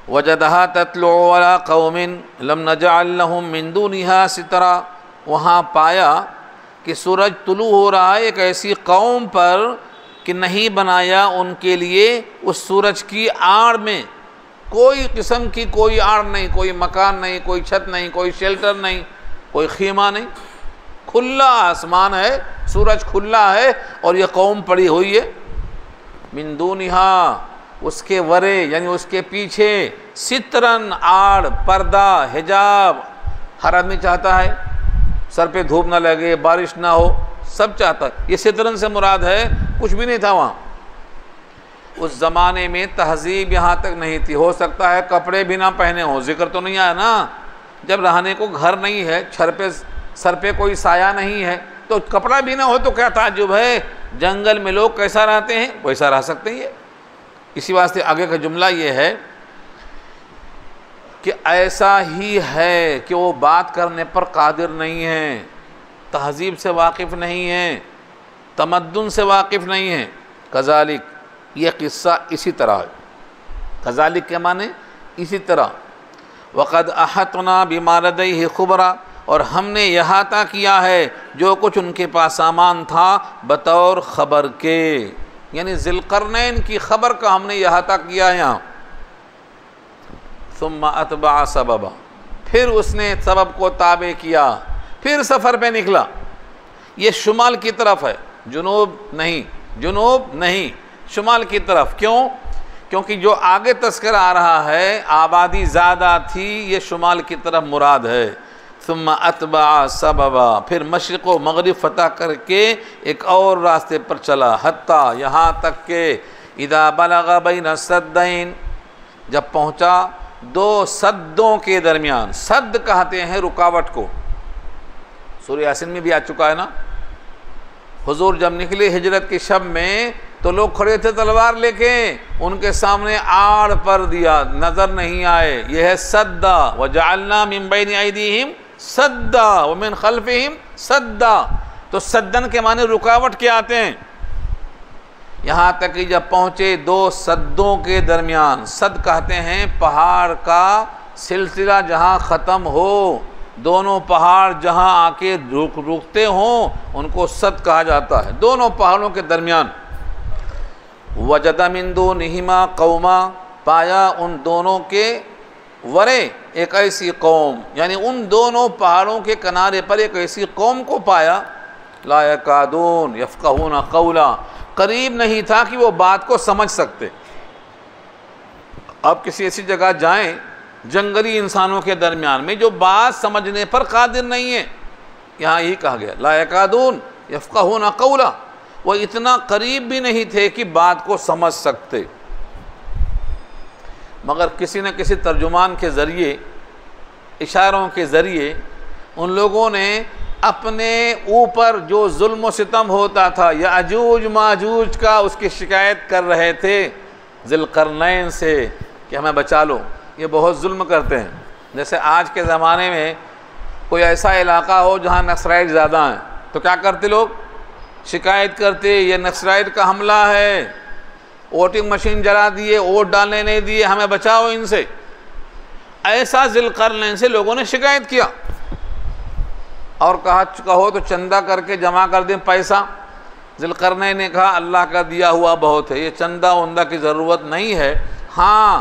वजदहा तत्लु अला कौमिन लम नजअल लहुम मिन दूनिहा सितरा, वहाँ पाया कि सूरज तुलू हो रहा है एक ऐसी कौम पर कि नहीं बनाया उनके लिए उस सूरज की आड़ में कोई किस्म की कोई आड़ नहीं, कोई मकान नहीं, कोई छत नहीं, कोई शेल्टर नहीं, कोई खीमा नहीं, खुला आसमान है, सूरज खुला है और ये कौम पड़ी हुई है। मिन दूनिहा, उसके वरे यानी उसके पीछे, सितरन आड़, पर्दा, हिजाब। हर आदमी चाहता है सर पे धूप ना लगे, बारिश ना हो, सब चाहता है। ये सितरन से मुराद है, कुछ भी नहीं था वहाँ। उस ज़माने में तहज़ीब यहाँ तक नहीं थी, हो सकता है कपड़े भी ना पहने हो, जिक्र तो नहीं आया ना। जब रहने को घर नहीं है, सर पे कोई साया नहीं है, तो कपड़ा भी ना हो तो क्या ताज्जुब है। जंगल में लोग कैसा रहते हैं वैसा रह सकते हैं। इसी वास्ते आगे का जुमला ये है कि ऐसा ही है कि वो बात करने पर कादिर नहीं है, तहज़ीब से वाकिफ़ नहीं है, तमद्दुन से वाकिफ़ नहीं है। कज़ालिक, ये किस्सा इसी तरह है। कज़ालिक के माने इसी तरह। वक़द अहतना बिमा लदैहि खुबरा, और हमने इहाता किया है जो कुछ उनके पास सामान था बतौर ख़बर के, यानी ज़िलक़रनैन की ख़बर का हमने इहाता किया है यहाँ। सुम्मा अतबा सबबा, फिर उसने सबब को ताबे किया, फिर सफ़र पे निकला। ये शुमाल की तरफ है, जुनूब नहीं, जुनूब नहीं, शुमाल की तरफ। क्यों? क्योंकि जो आगे तस्करा आ रहा है आबादी ज़्यादा थी, ये शुमाल की तरफ मुराद है। सुम्मा अतबा सबबा, फिर मशरिक़ व मग़रिब फ़तह करके एक और रास्ते पर चला। हत्ता, यहाँ तक के इदा बलग़ बैन सद्दैन, जब पहुँचा दो सद्दों के दरमियान। सद्द कहते हैं रुकावट को, सूरह यासीन में भी आ चुका है ना। हुजूर जब निकले हिजरत के शब में तो लोग खड़े थे तलवार लेके, उनके सामने आड़ पर दिया, नज़र नहीं आए। यह है सद्दा। वजअलना मिन बैनि ऐदीहिम सद्दा व मिन खल्फिहिम सद्दा। तो सद्दन के माने रुकावट के आते हैं। यहाँ तक कि जब पहुँचे दो सद्दों के दरमियान, सद कहते हैं पहाड़ का सिलसिला जहाँ ख़त्म हो, दोनों पहाड़ जहाँ आके रुकते हों उनको सद कहा जाता है। दोनों पहाड़ों के दरमियान। वजदा मिन दूनिहिमा कौमा, पाया उन दोनों के वरे एक ऐसी कौम, यानी उन दोनों पहाड़ों के किनारे पर एक ऐसी कौम को पाया। ला यकादून यफ़क़हून क़ौला, करीब नहीं था कि वो बात को समझ सकते। अब किसी ऐसी जगह जाएं जंगली इंसानों के दरमियान में जो बात समझने पर कादिर नहीं है, यहाँ यही कहा गया ला यकादून यफ़क़हून क़ौला, वो इतना करीब भी नहीं थे कि बात को समझ सकते। मगर किसी न किसी तर्जुमान के ज़रिए, इशारों के ज़रिए उन लोगों ने अपने ऊपर जो जुल्म व सितम होता था, याजूज माजूज का, उसकी शिकायत कर रहे थे ज़िलक़रनैन से कि हमें बचा लो, ये बहुत जुल्म करते हैं। जैसे आज के ज़माने में कोई ऐसा इलाका हो जहाँ नक्सलाइट ज़्यादा हैं तो क्या करते लोग? शिकायत करते, ये नक्सलाइट का हमला है, वोटिंग मशीन जला दिए, वोट डालने नहीं दिए, हमें बचाओ इनसे। ऐसा ज़िलक़रनैन से लोगों ने शिकायत किया और कहो तो चंदा करके जमा कर दें पैसा, ज़ुल्क़रनैन ने कहा अल्लाह का दिया हुआ बहुत है, ये चंदा वंदा की ज़रूरत नहीं है। हाँ,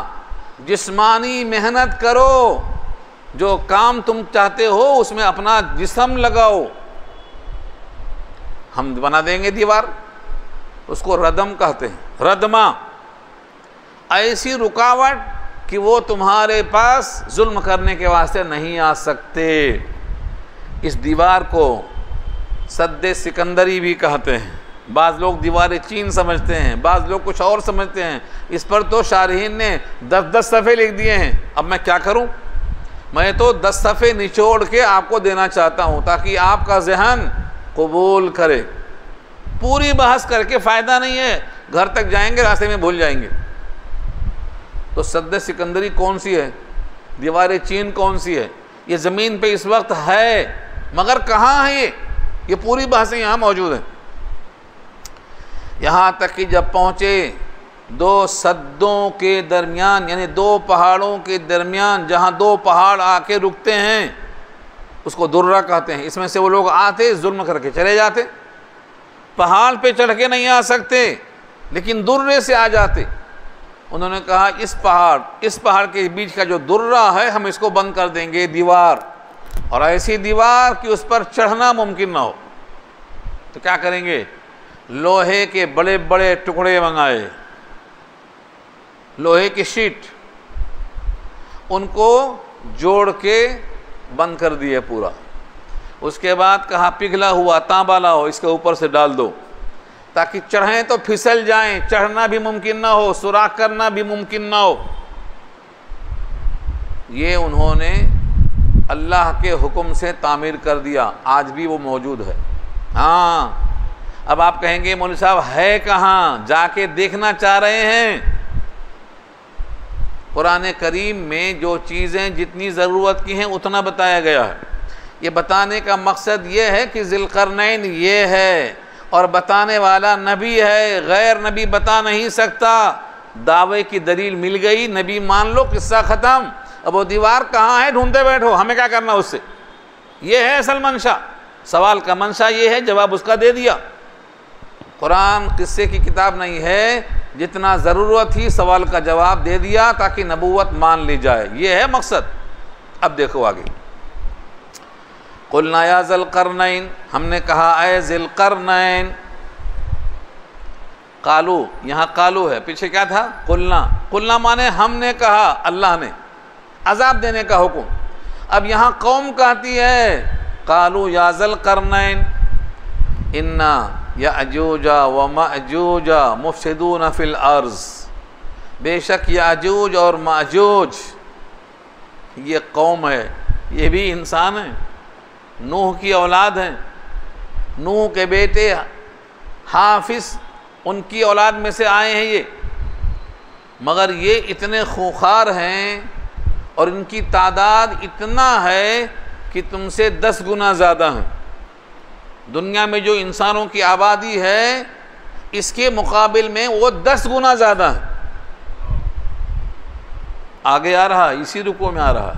जिस्मानी मेहनत करो, जो काम तुम चाहते हो उसमें अपना जिस्म लगाओ, हम बना देंगे दीवार। उसको रदम कहते हैं, रदमा, ऐसी रुकावट कि वो तुम्हारे पास जुल्म करने के वास्ते नहीं आ सकते। इस दीवार को सद्दे सिकंदरी भी कहते हैं। बाज़ लोग दीवार चीन समझते हैं, बाज़ लोग कुछ और समझते हैं। इस पर तो शारहीन ने 10-10 सफ़े लिख दिए हैं। अब मैं क्या करूं? मैं तो 10 सफ़े निचोड़ के आपको देना चाहता हूं ताकि आपका ज़हन कबूल करे। पूरी बहस करके फ़ायदा नहीं है, घर तक जाएंगे रास्ते में भूल जाएंगे। तो सद्दे सिकंदरी कौन सी है, दीवार चीन कौन सी है? ये ज़मीन पे इस वक्त है, मगर कहाँ है ये पूरी बहसें यहाँ मौजूद हैं। यहाँ तक कि जब पहुँचे 2 सद्दों के दरमियान, यानी 2 पहाड़ों के दरमियान, जहाँ 2 पहाड़ आके रुकते हैं, उसको दुर्रा कहते हैं। इसमें से वो लोग आते, जुल्म करके चले जाते, पहाड़ पे चढ़ के नहीं आ सकते, लेकिन दुर्रे से आ जाते। उन्होंने कहा इस पहाड़ के बीच का जो दुर्रा है, हम इसको बंद कर देंगे दीवार, और ऐसी दीवार कि उस पर चढ़ना मुमकिन ना हो। तो क्या करेंगे? लोहे के बड़े बड़े टुकड़े मंगाए, लोहे की शीट, उनको जोड़ के बंद कर दिए पूरा। उसके बाद कहा पिघला हुआ तांबा लाओ, इसके ऊपर से डाल दो ताकि चढ़ें तो फिसल जाएं, चढ़ना भी मुमकिन ना हो, सुराख करना भी मुमकिन ना हो। ये उन्होंने अल्लाह के हुक्म से तामीर कर दिया, आज भी वो मौजूद है। हाँ, अब आप कहेंगे मौलवी साहब है कहाँ, जाके देखना चाह रहे हैं। कुरान करीम में जो चीज़ें जितनी ज़रूरत की हैं उतना बताया गया है। ये बताने का मकसद ये है कि ज़ुल्क़रनैन ये है और बताने वाला नबी है, गैर नबी बता नहीं सकता। दावे की दलील मिल गई, नबी मान लो, किस्सा ख़त्म। अब वो दीवार कहाँ है ढूंढते बैठो, हमें क्या करना उससे। ये है असल मंशा, सवाल का मंशा ये है, जवाब उसका दे दिया। कुरान किस्से की किताब नहीं है, जितना ज़रूरत थी सवाल का जवाब दे दिया ताकि नबूवत मान ली जाए, ये है मकसद। अब देखो आगे, कुलना या ज़ुल्क़रनैन, हमने कहा ऐ ज़ुल्क़रनैन। कालू, यहाँ कालू है, पीछे क्या था? कुलना। कुलना माने हमने कहा, अल्लाह ने अजाब देने का हुक्म। अब यहाँ कौम कहती है कालू या ज़ुल्क़रनैन इन्ना याजूजा व माजूजा मुफ़सिदून फ़िल अर्ज़। बेशक याजूज और माजूज ये कौम है, ये भी इंसान है, नूह की औलाद हैं, नूह के बेटे हाफिज़ उनकी औलाद में से आए हैं ये। मगर ये इतने खूंखार हैं और इनकी तादाद इतना है कि तुमसे 10 गुना ज़्यादा हैं। दुनिया में जो इंसानों की आबादी है इसके मुकाबिल में वो 10 गुना ज़्यादा है। आगे आ रहा, इसी रुको में आ रहा,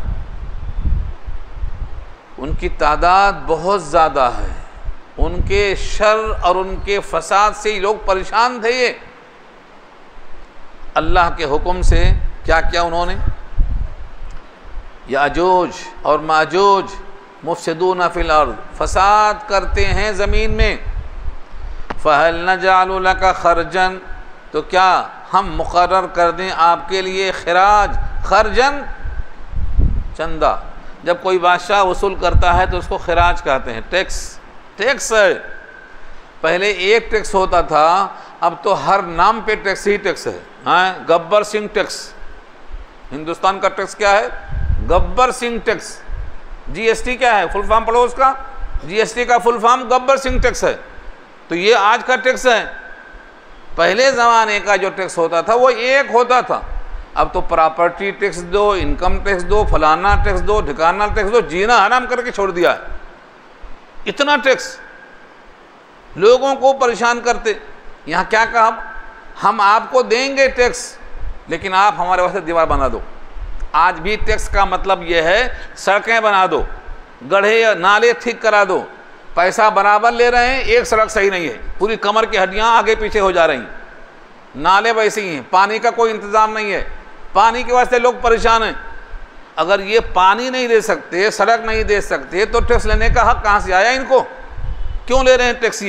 उनकी तादाद बहुत ज़्यादा है। उनके शर और उनके फसाद से ही लोग परेशान थे। ये अल्लाह के हुक्म से क्या किया उन्होंने? याजूज और माजूज मुफ़सिदून फ़िल अर्ज़, फसाद करते हैं ज़मीन में। फ़हल नजअलु लका खर्जन, तो क्या हम मुक़र्रर कर दें आपके लिए खिराज, खर्जन चंदा। जब कोई बादशाह वसूल करता है तो उसको खिराज कहते हैं, टैक्स। टैक्स है, पहले एक टैक्स होता था, अब तो हर नाम पे टैक्स ही टैक्स है। हाँ, गब्बर सिंह टैक्स, हिंदुस्तान का टैक्स क्या है? गब्बर सिंह टैक्स। जीएसटी क्या है? फुल फॉर्म पढ़ो उसका, जीएसटी का full form Gabbar Singh tax है। तो ये आज का टैक्स है। पहले ज़माने का जो टैक्स होता था वो एक होता था, अब तो प्रॉपर्टी टैक्स दो, इनकम टैक्स दो, फलाना टैक्स दो, ठिकाना टैक्स दो, जीना हराम करके छोड़ दिया है। इतना टैक्स लोगों को परेशान करते। यहाँ क्या कहा? हम आपको देंगे टैक्स, लेकिन आप हमारे वास्ते दीवार बना दो। आज भी टैक्स का मतलब यह है सड़कें बना दो, गड्ढे नाले ठीक करा दो, पैसा बराबर ले रहे हैं, एक सड़क सही नहीं है, पूरी कमर की हड्डियां आगे पीछे हो जा रही हैं। नाले वैसे ही हैं, पानी का कोई इंतज़ाम नहीं है, पानी के वास्ते लोग परेशान हैं। अगर ये पानी नहीं दे सकते, सड़क नहीं दे सकते, तो टैक्स लेने का हक कहाँ से आया इनको? क्यों ले रहे हैं टैक्स?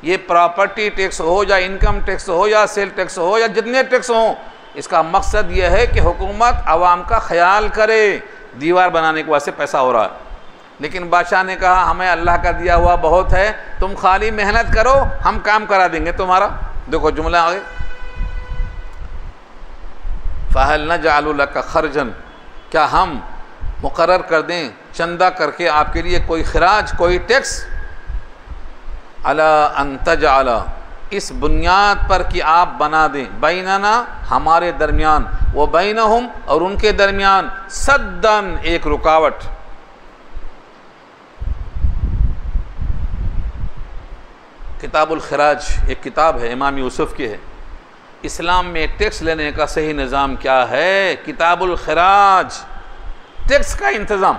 ये प्रॉपर्टी टैक्स हो या इनकम टैक्स हो या सेल टैक्स हो या जितने टैक्स हों, इसका मकसद यह है कि हुकूमत आवाम का ख्याल करे। दीवार बनाने के वास्ते पैसा हो रहा है, लेकिन बादशाह ने कहा हमें अल्लाह का दिया हुआ बहुत है, तुम खाली मेहनत करो, हम काम करा देंगे तुम्हारा। देखो जुमला आगे, फ़हल नजअलु लका खर्जन, क्या हम मुकर्रर कर दें चंदा करके आपके लिए कोई खराज, कोई टैक्स, अला अन तजअला, इस बुनियाद पर कि आप बना दें, बैनना हमारे दरमियान, वो बैनहुम और उनके दरमियान, सद्दन एक रुकावट। किताबुल खराज एक किताब है, इमाम यूसुफ की है। इस्लाम में टैक्स लेने का सही निज़ाम क्या है? किताबुल खराज, टैक्स का इंतज़ाम।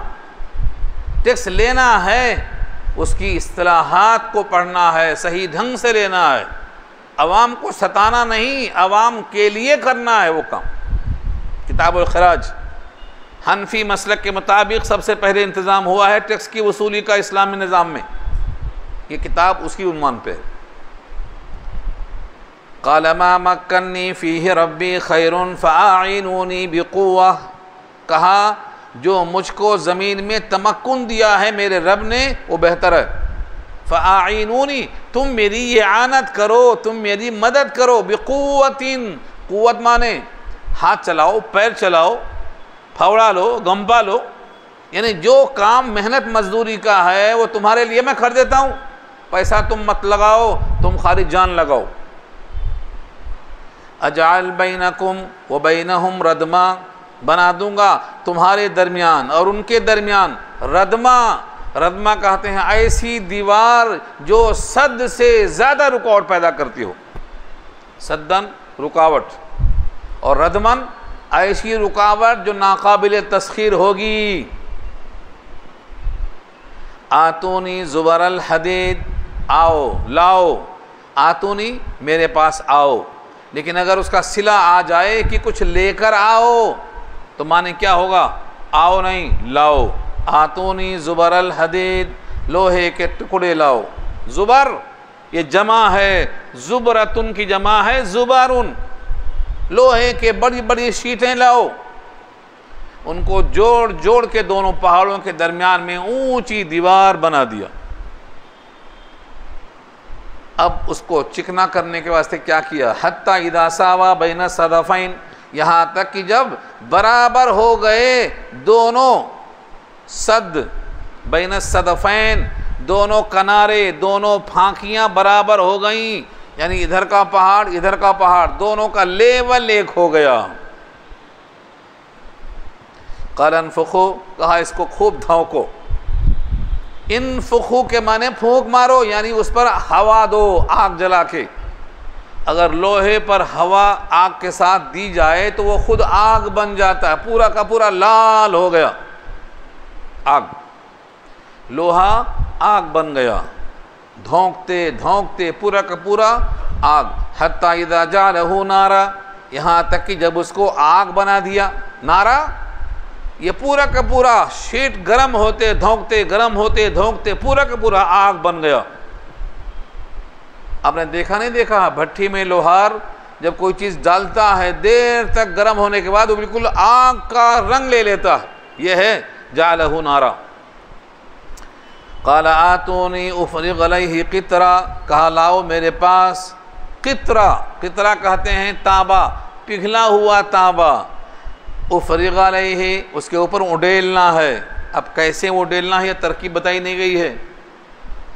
टैक्स लेना है, उसकी इस्तिलाहात को पढ़ना है, सही ढंग से लेना है, अवाम को सताना नहीं, अवाम के लिए करना है वो काम। किताबुल खराज हनफी मसलक के मुताबिक सबसे पहले इंतज़ाम हुआ है टैक्स की वसूली का इस्लामी निज़ाम में। ये किताब उसकी उन्वान पे है। क़ाल मा मक्कन्नी फ़ीहि रब्बी खैरुन फ़अईनूनी बिक़ुव्वा, कहा जो मुझको ज़मीन में तमक्कुन दिया है मेरे रब ने वो बेहतर है। फ़अईनूनी, तुम मेरी इआनत करो, तुम मेरी मदद करो। बिक़ुव्वतिन, क़ुव्वत माने हाथ चलाओ, पैर चलाओ, फावड़ा लो, गंपा लो, यानी जो काम मेहनत मजदूरी का है वो तुम्हारे लिए मैं कर देता हूँ। पैसा तुम मत लगाओ, तुम खाली जान लगाओ। अजअल बैनकुम व बैनहुम रदमा, बना दूंगा तुम्हारे दरमियान और उनके दरमियान रदमा। रदमा कहते हैं ऐसी दीवार जो सद से ज़्यादा रुकावट पैदा करती हो। सद्दन रुकावट, और रदमन ऐसी रुकावट जो नाकाबिल तस्खीर होगी। आतूनी ज़ुबरल हदीद, आओ लाओ, आतूनी मेरे पास आओ। लेकिन अगर उसका सिला आ जाए कि कुछ लेकर आओ, तो माने क्या होगा? आओ नहीं, लाओ। आतूनी ज़ुबरल हदीद, लोहे के टुकड़े लाओ। ज़ुबर ये जमा है, ज़ुबरतुन की जमा है ज़ुबरुन। लोहे के बड़ी बड़ी शीटें लाओ, उनको जोड़ जोड़ के दोनों पहाड़ों के दरमियान में ऊंची दीवार बना दिया। अब उसको चिकना करने के वास्ते क्या किया? हत्ता इदा सावा बैन सदफ़ैन, यहाँ तक कि जब बराबर हो गए दोनों सद, बैन सदफ़ैन, दोनों किनारे, दोनों फांकियाँ बराबर हो गईं, यानी इधर का पहाड़ इधर का पहाड़, दोनों का लेवल एक हो गया। क़ालन फ़ुख़ू, कहा इसको खूब धौंको। इन फ़ुख़ू के माने फूंक मारो, यानी उस पर हवा दो, आग जला के। अगर लोहे पर हवा आग के साथ दी जाए तो वो खुद आग बन जाता है, पूरा का पूरा लाल हो गया। आग, लोहा आग बन गया, धोंकते धोंकते पूरा का पूरा आग। हत्ता इज़ा जअलहू नारा, यहाँ तक कि जब उसको आग बना दिया। नारा ये पूरा का पूरा शीट गर्म होते धोंकते, गर्म होते धोंकते पूरा का पूरा आग बन गया। आपने देखा नहीं देखा, भट्टी में लोहार जब कोई चीज़ डालता है देर तक गर्म होने के बाद वो बिल्कुल आग का रंग ले लेता है। यह है जालहू नारा। क़ाल आतूनी उफ़रिग़ अलैहि क़ित्रा, कहा लाओ मेरे पास क़ित्रा। क़ित्रा कहते हैं तांबा, पिघला हुआ तांबा। उफ़रिग़ अलैहि, उसके ऊपर उडेलना है। अब कैसे उडेलना है यह तरकीब बताई नहीं गई है।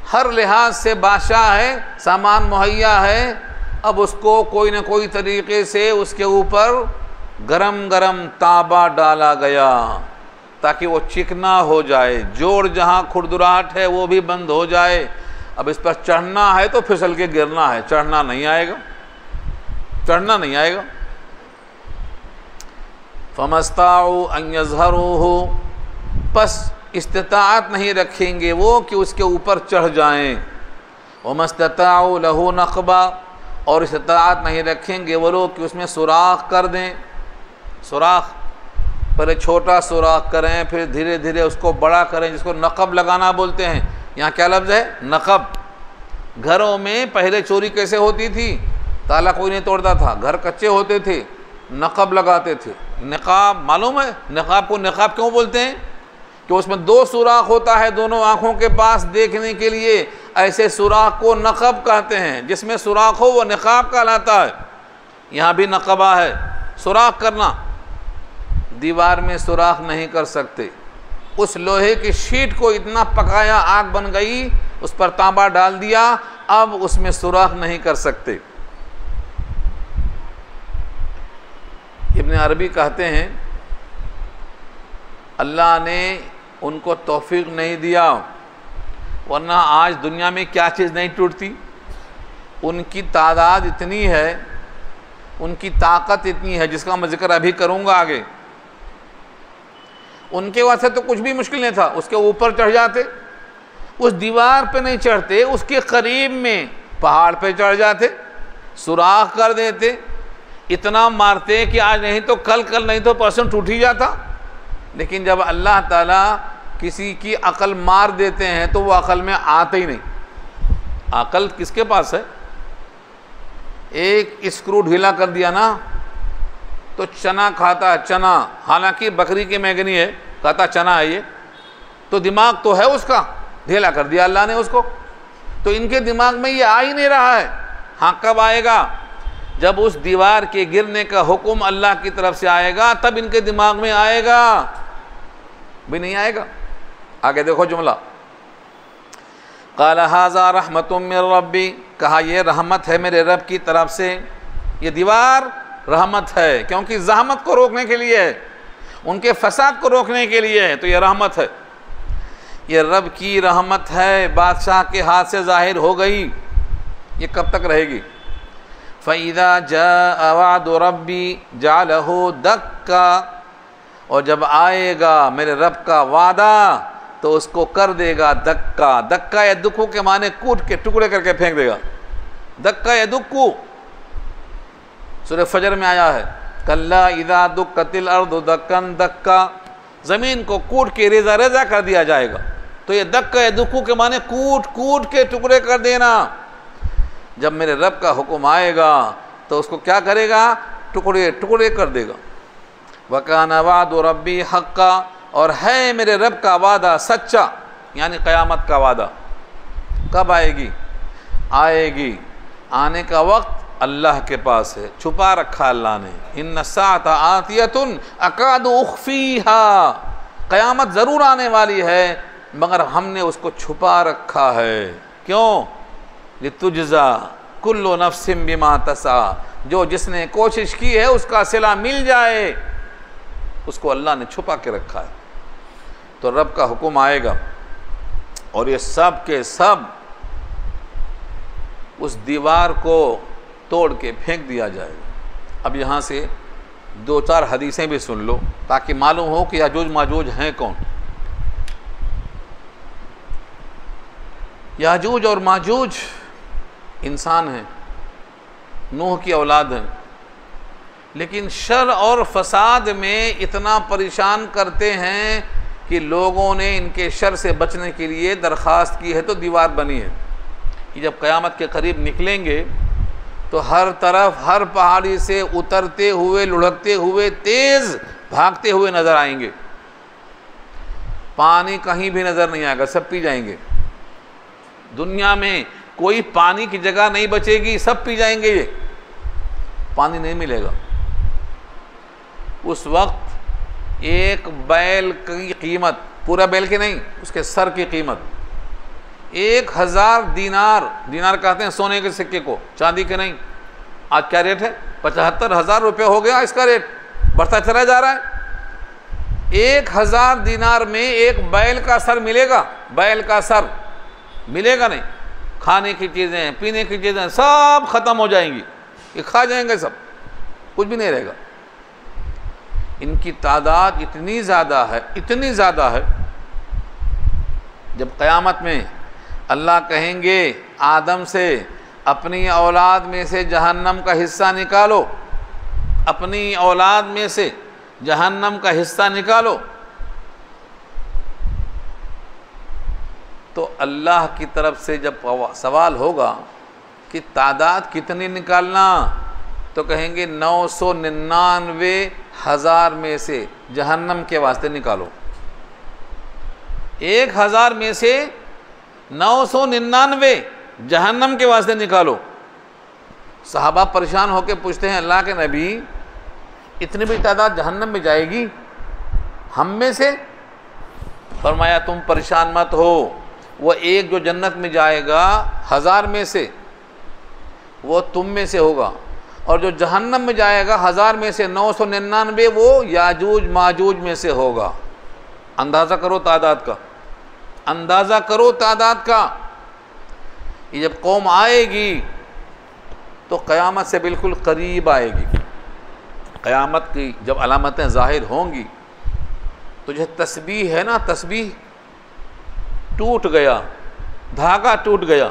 हर लिहाज से बादशाह है, सामान मुहैया है, अब उसको कोई न कोई तरीक़े से उसके ऊपर गरम गरम तांबा डाला गया ताकि वो चिकना हो जाए, जोड़ जहाँ खुरदुराहट है वो भी बंद हो जाए। अब इस पर चढ़ना है तो फिसल के गिरना है, चढ़ना नहीं आएगा, चढ़ना नहीं आएगा। फमस्ताउ अन यज़हरूहु, बस इस्तिताअत नहीं रखेंगे वो कि उसके ऊपर चढ़ जाएं। वमस्तताउ लहू नक़बा, और इस्तिताअत नहीं रखेंगे वो लोग कि उसमें सुराख कर दें। सुराख पहले छोटा सुराख करें, फिर धीरे धीरे उसको बड़ा करें, जिसको नक़ब लगाना बोलते हैं। यहाँ क्या लफ्ज़ है? नक़ब। घरों में पहले चोरी कैसे होती थी? ताला कोई नहीं तोड़ता था, घर कच्चे होते थे, नक़ब लगाते थे। निक़ाब मालूम है? निक़ाब को निक़ाब क्यों बोलते हैं? कि उसमें 2 सुराख होता है दोनों आँखों के पास देखने के लिए, ऐसे सुराख को नक़ब कहते हैं। जिसमें सुराख हो वो निक़ाब कहलाता है। यहाँ भी नक़बा है, सुराख करना। दीवार में सुराख नहीं कर सकते। उस लोहे की शीट को इतना पकाया, आग बन गई, उस पर तांबा डाल दिया, अब उसमें सुराख नहीं कर सकते। इब्न अरबी कहते हैं अल्लाह ने उनको तौफीक नहीं दिया, वरना आज दुनिया में क्या चीज़ नहीं टूटती। उनकी तादाद इतनी है, उनकी ताकत इतनी है, जिसका मैं जिक्र अभी करूँगा आगे। उनके वास्ते तो कुछ भी मुश्किल नहीं था, उसके ऊपर चढ़ जाते। उस दीवार पे नहीं चढ़ते, उसके करीब में पहाड़ पे चढ़ जाते, सुराख कर देते, इतना मारते कि आज नहीं तो कल, कल नहीं तो परसों टूट ही जाता। लेकिन जब अल्लाह ताला किसी की अकल मार देते हैं तो वो अकल में आते ही नहीं। अकल किसके पास है? एक स्क्रू ढीला कर दिया ना तो चना खाता है, चना, हालांकि बकरी की मैगनी है, कहता चना है ये, तो दिमाग तो है उसका, ढीला कर दिया अल्लाह ने उसको। तो इनके दिमाग में ये आ ही नहीं रहा है। हाँ, कब आएगा? जब उस दीवार के गिरने का हुक्म अल्लाह की तरफ से आएगा, तब इनके दिमाग में आएगा, भी नहीं आएगा। आगे देखो जुमला, क़ाल हाज़ा रहमतुम मिन रब्बी, कहा ये रहमत है मेरे रब की तरफ से। ये दीवार रहमत है, क्योंकि ज़हमत को रोकने के लिए है, उनके फसाद को रोकने के लिए है, तो ये रहमत है। ये रब की रहमत है, बादशाह के हाथ से ज़ाहिर हो गई। ये कब तक रहेगी? फ़इज़ा जाअ वअदु रब्बी जअलहु दक्का, और जब आएगा मेरे रब का वादा तो उसको कर देगा दक्का। दक्का या दुक्कू के माने कूट के टुकड़े करके फेंक देगा। दक्का या दुक्कू सूरह फजर में आया है, कल्ला इज़ा दुक्कतिल अर्दु दक्कन दक्का, ज़मीन को कूट के रेजा रेजा कर दिया जाएगा। तो ये दक्का या दुक्कू के माने कूट कूट के टुकड़े कर देना। जब मेरे रब का हुक्म आएगा तो उसको क्या करेगा? टुकड़े टुकड़े कर देगा। वकाना वादु रब्बी हक्का, और है मेरे रब का वादा सच्चा, यानी क़यामत का वादा। कब आएगी? आएगी, आने का वक्त अल्लाह के पास है, छुपा रखा अल्लाह ने। इन्न साअता आतियतुन अकादु उख्फीहा, क़यामत ज़रूर आने वाली है मगर हमने उसको छुपा रखा है। क्यों? लितुज्ज़ा कुल्लु नफ्सिन बिमा तसा, जो जिसने कोशिश की है उसका सिला मिल जाए, उसको अल्लाह ने छुपा के रखा है। तो रब का हुक्म आएगा और ये सब के सब उस दीवार को तोड़ के फेंक दिया जाएगा। अब यहाँ से 2-4 हदीसें भी सुन लो ताकि मालूम हो कि याजूज माजूज हैं कौन। याजूज और माजूज इंसान हैं, नूह की औलाद हैं, लेकिन शर और फसाद में इतना परेशान करते हैं कि लोगों ने इनके शर से बचने के लिए दरख्वास्त की है, तो दीवार बनी है कि जब क़यामत के करीब निकलेंगे तो हर तरफ हर पहाड़ी से उतरते हुए, लुढ़कते हुए, तेज़ भागते हुए नज़र आएंगे। पानी कहीं भी नज़र नहीं आएगा, सब पी जाएंगे। दुनिया में कोई पानी की जगह नहीं बचेगी, सब पी जाएंगे, ये पानी नहीं मिलेगा। उस वक्त एक बैल की कीमत, पूरा बैल की नहीं, उसके सर की कीमत 1000 दीनार, दीनार कहते हैं सोने के सिक्के को, चांदी के नहीं। आज क्या रेट है? 75,000 रुपये हो गया इसका रेट, बढ़ता चला जा रहा है। 1000 दीनार में एक बैल का सर मिलेगा? बैल का सर मिलेगा नहीं। खाने की चीज़ें, पीने की चीज़ें सब ख़त्म हो जाएंगी, ये खा जाएंगे सब, कुछ भी नहीं रहेगा। इनकी तादाद इतनी ज़्यादा है, इतनी ज़्यादा है जब क़यामत में अल्लाह कहेंगे आदम से अपनी औलाद में से जहन्नम का हिस्सा निकालो, अपनी औलाद में से जहन्नम का हिस्सा निकालो, तो अल्लाह की तरफ से जब सवाल होगा कि तादाद कितनी निकालना, तो कहेंगे 999,000 में से जहन्नम के वास्ते निकालो। 1000 में से 999 जहन्नम के वास्ते निकालो। सहाबा परेशान होकर पूछते हैं अल्लाह के नबी, इतनी भी तादाद जहन्नम में जाएगी हम में से? फरमाया तुम परेशान मत हो, वो एक जो जन्नत में जाएगा 1000 में से वो तुम में से होगा, और जो जहन्नम में जाएगा 1000 में से 999 वो याजूज माजूज में से होगा। अंदाज़ा करो तादाद का, अंदाज़ा करो तादाद का। ये जब कौम आएगी तो क़यामत से बिल्कुल करीब आएगी। क़यामत की जब अलामतें ज़ाहिर होंगी तो जो तस्बीह है ना, तस्बीह टूट गया, धागा टूट गया,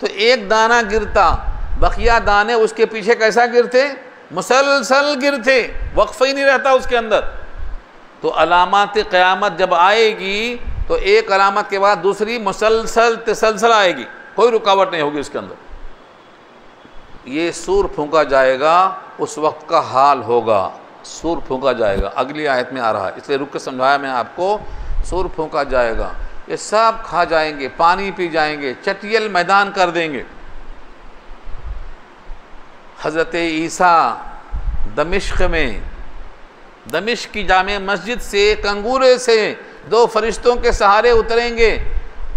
तो एक दाना गिरता, बकिया दाने उसके पीछे कैसा गिरते? मुसलसल गिरते, वक्फ़ ही नहीं रहता उसके अंदर। तो अलामत क़यामत जब आएगी तो एक अलामत के बाद दूसरी मुसलसल तसलसल आएगी, कोई रुकावट नहीं होगी उसके अंदर। ये सूर फूंका जाएगा, उस वक्त का हाल होगा, सूर फूंका जाएगा। अगली आयत में आ रहा है, इसलिए रुक के समझाया मैं आपको। सूर फूंका जाएगा, ये सब खा जाएंगे, पानी पी जाएंगे, चटियल मैदान कर देंगे। हज़रत ईसा दमिश्क में, दमिश्क की जामे मस्जिद से कंगूरे से 2 फरिश्तों के सहारे उतरेंगे।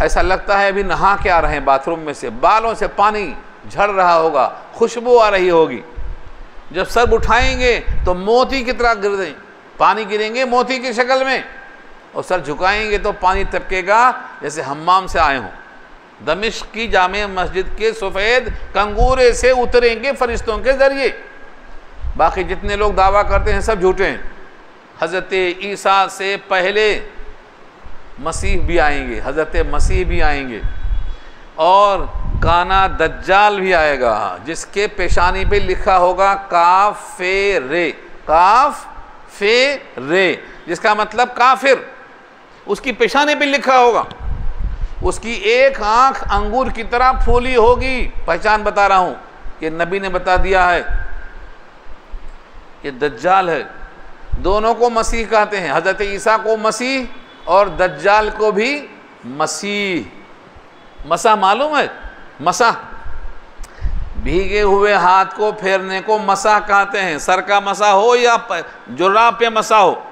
ऐसा लगता है अभी नहा के आ रहे हैं बाथरूम में से, बालों से पानी झड़ रहा होगा, खुशबू आ रही होगी। जब सर उठाएंगे तो मोती की तरह गिर दें, पानी गिरेंगे मोती की शक्ल में, और सर झुकाएंगे तो पानी टपकेगा जैसे हम्माम से आए हों। दमिश्क की जामे मस्जिद के सफ़ेद कंगूरे से उतरेंगे फरिश्तों के ज़रिए। बाकी जितने लोग दावा करते हैं सब झूठे हैं। हज़रत ईसा से पहले मसीह भी आएंगे, हज़रत मसीह भी आएंगे, और काना दज्जाल भी आएगा, जिसके पेशानी पे लिखा होगा काफ फे रे, काफ फे रे, जिसका मतलब काफिर। उसकी पेशानी पे लिखा होगा, उसकी एक आंख अंगूर की तरह फूली होगी। पहचान बता रहा हूँ, ये नबी ने बता दिया है, ये दज्जाल है। दोनों को मसीह कहते हैं, हज़रत ईसा को मसीह और दज्जाल को भी मसीह। मसा मालूम है? मसा, भीगे हुए हाथ को फेरने को मसा कहते हैं। सर का मसा हो या जुर्राब पे मसा हो।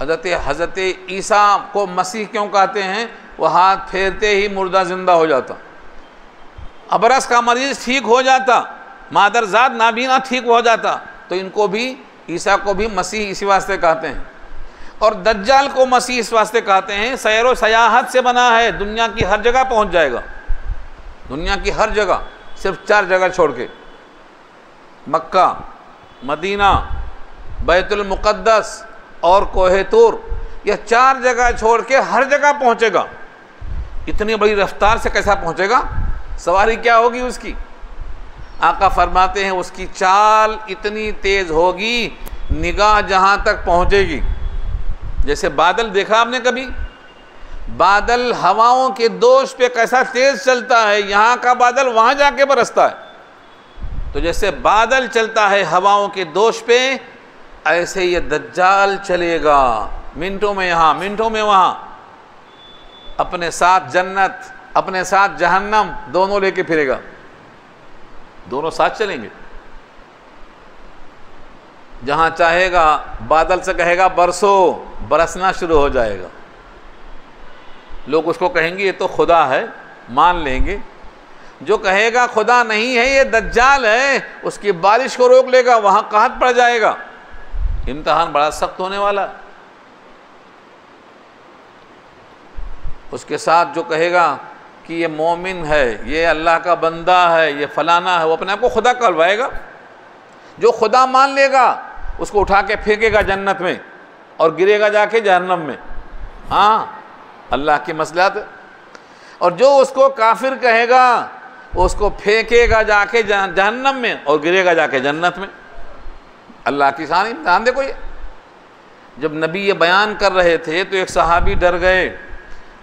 हज़रत ईसा को मसीह क्यों कहते हैं? वह हाथ फेरते ही मुर्दा ज़िंदा हो जाता, अबरस का मरीज़ ठीक हो जाता, मादरजात नाबीना ठीक हो जाता। तो इनको भी, ईसा को भी मसीह इसी वास्ते कहते हैं। और दज्जाल को मसीह इस वास्ते कहते हैं, सैर व सयाहत से बना है, दुनिया की हर जगह पहुंच जाएगा, दुनिया की हर जगह, सिर्फ 4 जगह छोड़ के, मक्का, मदीना, बैतुल मुक़द्दस और कोहे तूर, यह 4 जगह छोड़ के हर जगह पहुंचेगा। इतनी बड़ी रफ्तार से कैसा पहुंचेगा? सवारी क्या होगी उसकी? आका फरमाते हैं उसकी चाल इतनी तेज़ होगी, निगाह जहाँ तक पहुँचेगी। जैसे बादल देखा आपने कभी? बादल हवाओं के दोष पे कैसा तेज़ चलता है, यहाँ का बादल वहाँ जाके बरसता है। तो जैसे बादल चलता है हवाओं के दोष पे, ऐसे ये दज्जाल चलेगा, मिनटों में यहाँ, मिनटों में वहाँ। अपने साथ जन्नत, अपने साथ जहन्नम दोनों लेके फिरेगा, दोनों साथ चलेंगे। जहाँ चाहेगा बादल से कहेगा बरसो, बरसना शुरू हो जाएगा। लोग उसको कहेंगे ये तो खुदा है, मान लेंगे। जो कहेगा खुदा नहीं है, ये दज्जाल है, उसकी बारिश को रोक लेगा, वहाँ कहत पड़ जाएगा। इम्तिहान बड़ा सख्त होने वाला। उसके साथ जो कहेगा कि ये मोमिन है, ये अल्लाह का बंदा है, ये फलाना है, वो अपने आप को खुदा कहलवाएगा। जो खुदा मान लेगा उसको उठा के फेंकेगा जन्नत में और गिरेगा जाके जहन्नम में। हाँ, अल्लाह की मसलहत। और जो उसको काफिर कहेगा उसको फेंकेगा जाके जहन्नम में और गिरेगा जाके जन्नत में। अल्लाह की शान इम्तिहान देखो। ये जब नबी ये बयान कर रहे थे तो एक सहाबी डर गए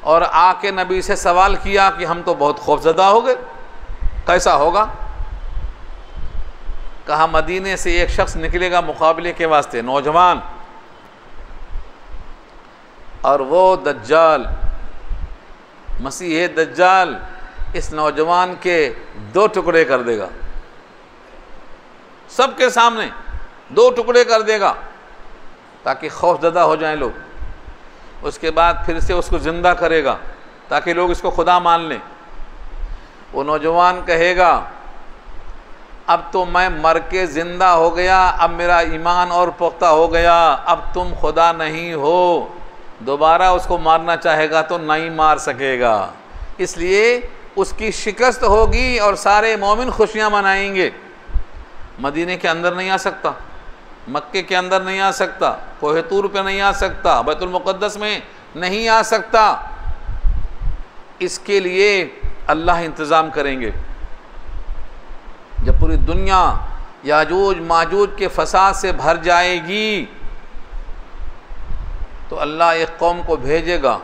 और आके नबी से सवाल किया कि हम तो बहुत खौफजदा हो गए, कैसा होगा? कहा मदीने से एक शख्स निकलेगा मुकाबले के वास्ते, नौजवान, और वो दज्जाल, मसीह दज्जाल इस नौजवान के 2 टुकड़े कर देगा, सबके सामने 2 टुकड़े कर देगा ताकि खौफजदा हो जाएं लोग। उसके बाद फिर से उसको ज़िंदा करेगा ताकि लोग इसको खुदा मान लें। वो नौजवान कहेगा अब तो मैं मर के ज़िंदा हो गया, अब मेरा ईमान और पुख्ता हो गया, अब तुम खुदा नहीं हो। दोबारा उसको मारना चाहेगा तो नहीं मार सकेगा, इसलिए उसकी शिकस्त होगी और सारे मोमिन खुशियाँ मनाएंगे। मदीने के अंदर नहीं आ सकता, मक्के के अंदर नहीं आ सकता, कोहे तूर पे नहीं आ सकता, बैतुल मुक़द्दस में नहीं आ सकता। इसके लिए अल्लाह इंतज़ाम करेंगे। जब पूरी दुनिया याजूज माजूज के फसाद से भर जाएगी तो अल्लाह एक कौम को भेजेगा,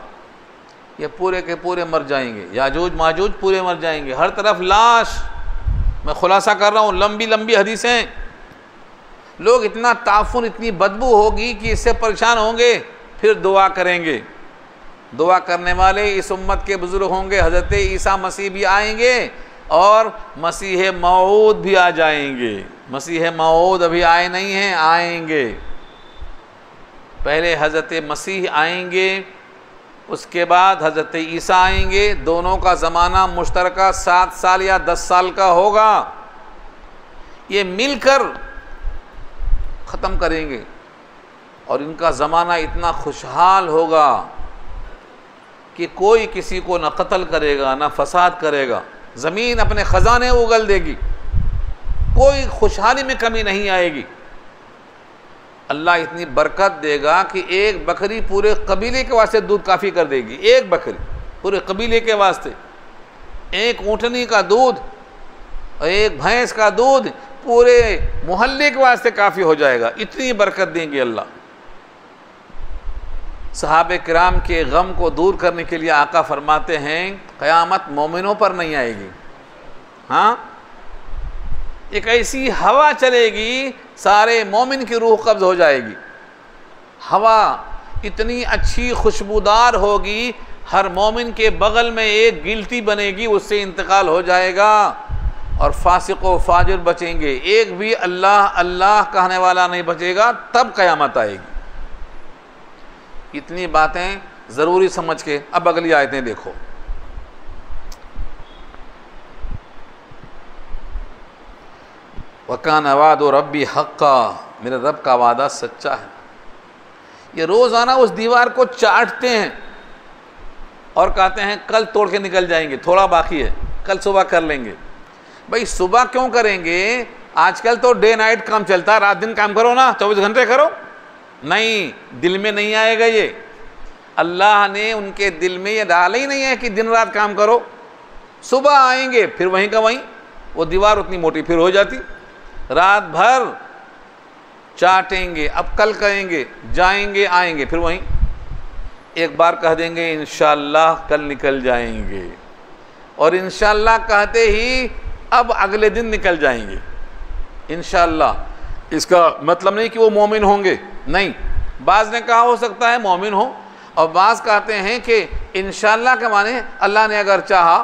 ये पूरे के पूरे मर जाएंगे, याजूज माजूज पूरे मर जाएंगे, हर तरफ लाश। मैं खुलासा कर रहा हूँ, लंबी लंबी हदीसें। लोग इतना ताफुन, इतनी बदबू होगी कि इससे परेशान होंगे, फिर दुआ करेंगे। दुआ करने वाले इस उम्मत के बुजुर्ग होंगे, हज़रत ईसा मसीह भी आएंगे और मसीह मऊद भी आ जाएंगे। मसीह मऊद अभी आए नहीं हैं, आएंगे। पहले हज़रत मसीह आएंगे, उसके बाद हज़रत ईसा आएंगे। दोनों का ज़माना मुश्तरका 7 साल या 10 साल का होगा। ये मिलकर ख़त्म करेंगे और इनका ज़माना इतना खुशहाल होगा कि कोई किसी को न कत्ल करेगा न फसाद करेगा, ज़मीन अपने ख़जाने उगल देगी, कोई खुशहाली में कमी नहीं आएगी। अल्लाह इतनी बरकत देगा कि एक बकरी पूरे कबीले के वास्ते दूध काफ़ी कर देगी। एक बकरी पूरे कबीले के वास्ते, एक ऊँटनी का दूध और एक भैंस का दूध पूरे मोहल्ले के वास्ते काफ़ी हो जाएगा। इतनी बरकत देंगे अल्लाह। सहाबे किराम के गम को दूर करने के लिए आका फरमाते हैं क़यामत मोमिनों पर नहीं आएगी। हाँ, एक ऐसी हवा चलेगी सारे मोमिन की रूह कब्ज़ हो जाएगी। हवा इतनी अच्छी खुशबूदार होगी, हर मोमिन के बगल में एक गिल्टी बनेगी, उससे इंतकाल हो जाएगा और फासिक व फाजिर बचेंगे। एक भी अल्लाह अल्लाह कहने वाला नहीं बचेगा, तब क़यामत आएगी। इतनी बातें ज़रूरी समझ के अब अगली आयतें देखो। वकान वाद रब्बी हक़्क़ा, मेरे रब का वादा सच्चा है। ये रोज़ाना उस दीवार को चाटते हैं और कहते हैं कल तोड़ के निकल जाएंगे, थोड़ा बाकी है, कल सुबह कर लेंगे। भाई सुबह क्यों करेंगे? आजकल तो डे नाइट काम चलता है, रात दिन काम करो ना, 24 घंटे करो। नहीं, दिल में नहीं आएगा ये। अल्लाह ने उनके दिल में ये डाला ही नहीं है कि दिन रात काम करो। सुबह आएंगे फिर वहीं का वहीं, वो दीवार उतनी मोटी फिर हो जाती। रात भर चाटेंगे, अब कल करेंगे, जाएंगे आएंगे फिर वहीं। एक बार कह देंगे इंशाअल्लाह कल निकल जाएंगे, और इंशाअल्लाह कहते ही अब अगले दिन निकल जाएंगे इंशाअल्लाह। इसका मतलब नहीं कि वो मोमिन होंगे, नहीं। बाज़ ने कहा हो सकता है मोमिन हो, और बाज़ कहते हैं कि इंशाअल्लाह के माने अल्लाह ने अगर चाहा